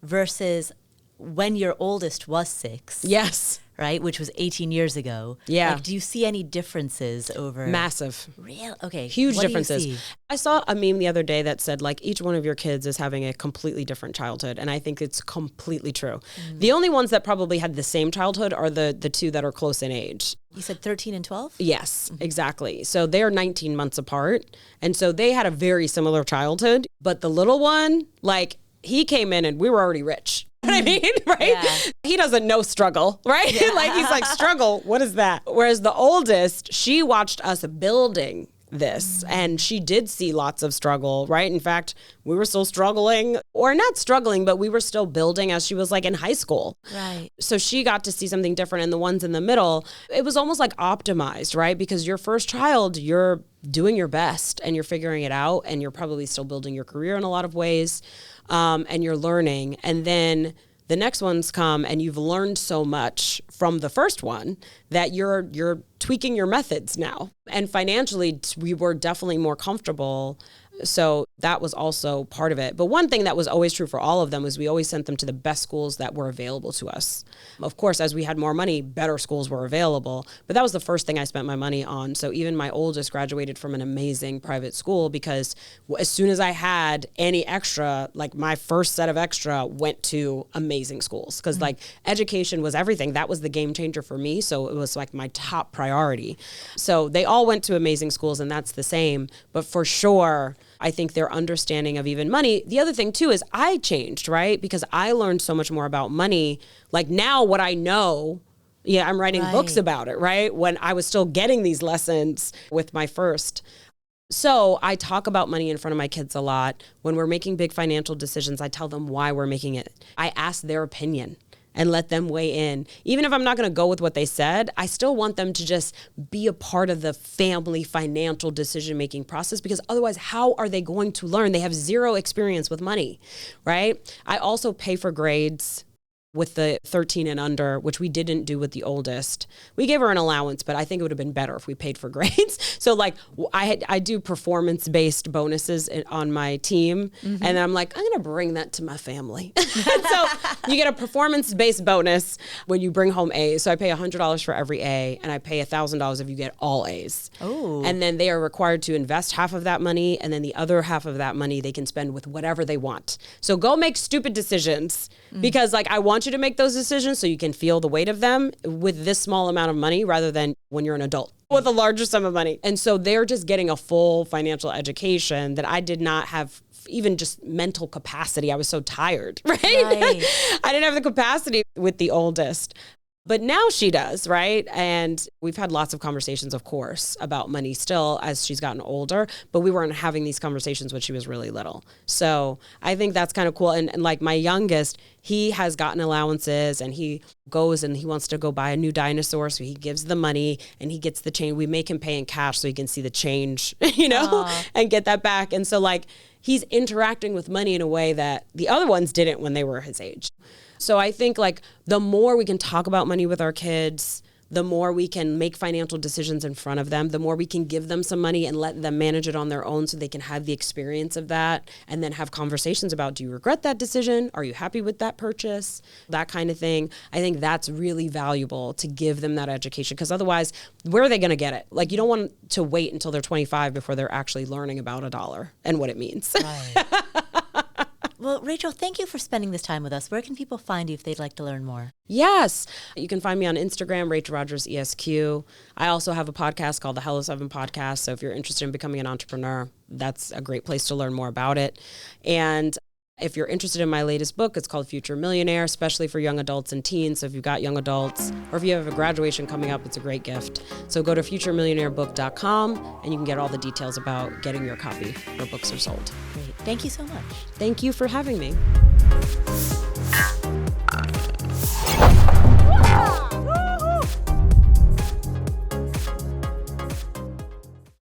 Versus when your oldest was 6. Yes. Right, which was 18 years ago. Yeah. Like, do you see any differences over? Massive. Real? Okay. Huge what differences. Do you see? I saw a meme the other day that said like each one of your kids is having a completely different childhood. And I think it's completely true. The only ones that probably had the same childhood are the 2 that are close in age. You said 13 and 12? Yes, exactly. So they're 19 months apart. And so they had a very similar childhood. But the little one, like he came in and we were already rich. You know what I mean? Right? Yeah. He doesn't know struggle, right? Yeah. Like he's like, struggle, what is that? Whereas the oldest, she watched us building this and she did see lots of struggle, right? In fact, we were still struggling, or not struggling, but we were still building as she was like in high school. Right. So she got to see something different. And the ones in the middle, it was almost like optimized, right? Because your first child, you're doing your best and you're figuring it out and you're probably still building your career in a lot of ways. And you're learning. And then the next ones come and you've learned so much from the first one that you're tweaking your methods now. And financially, we were definitely more comfortable. So that was also part of it. But one thing that was always true for all of them was we always sent them to the best schools that were available to us. Of course, as we had more money, better schools were available. But that was the first thing I spent my money on. So even my oldest graduated from an amazing private school because as soon as I had any extra, like my first set of extra went to amazing schools. Because like education was everything. That was the game changer for me. So it was like my top priority. So they all went to amazing schools and that's the same. But for sure, I think their understanding of even money. The other thing too is I changed, right? Because I learned so much more about money. Like now what I know, I'm writing books about it, right? When I was still getting these lessons with my first. So I talk about money in front of my kids a lot. When we're making big financial decisions, I tell them why we're making it. I ask their opinion and let them weigh in. Even if I'm not going to go with what they said, I still want them to just be a part of the family financial decision-making process because otherwise, how are they going to learn? They have zero experience with money, right? I also pay for grades. with the 13 and under, which we didn't do with the oldest. We gave her an allowance, but I think it would have been better if we paid for grades. So like I do performance-based bonuses on my team. And then I'm like, I'm going to bring that to my family. So you get a performance-based bonus when you bring home A's. So I pay $100 for every A, and I pay $1,000 if you get all A's. Oh. And then they are required to invest half of that money, and then the other half of that money they can spend with whatever they want. So go make stupid decisions, because like I want you to make those decisions so you can feel the weight of them with this small amount of money rather than when you're an adult with a larger sum of money. And so they're just getting a full financial education that I did not have even just mental capacity. I was so tired, right? I didn't have the capacity with the oldest. But now she does, right? And we've had lots of conversations, of course, about money still as she's gotten older, but we weren't having these conversations when she was really little. So I think that's kind of cool. And like my youngest, he has gotten allowances, and he goes and he wants to go buy a new dinosaur. So he gives the money and he gets the change. We make him pay in cash so he can see the change, and get that back. And so like he's interacting with money in a way that the other ones didn't when they were his age. So I think like the more we can talk about money with our kids, the more we can make financial decisions in front of them, the more we can give them some money and let them manage it on their own so they can have the experience of that, and then have conversations about, do you regret that decision? Are you happy with that purchase? That kind of thing. I think that's really valuable to give them that education, because otherwise, where are they going to get it? Like, you don't want to wait until they're 25 before they're actually learning about $1 and what it means. Right. Well, Rachel, thank you for spending this time with us. Where can people find you if they'd like to learn more? Yes. You can find me on Instagram, Rachel Rodgers ESQ. I also have a podcast called the Hello 7 Podcast. So if you're interested in becoming an entrepreneur, that's a great place to learn more about it. And if you're interested in my latest book, it's called Future Millionaire, especially for young adults and teens. So if you've got young adults, or if you have a graduation coming up, it's a great gift. So go to futuremillionairebook.com and you can get all the details about getting your copy where books are sold. Great. Thank you so much. Thank you for having me.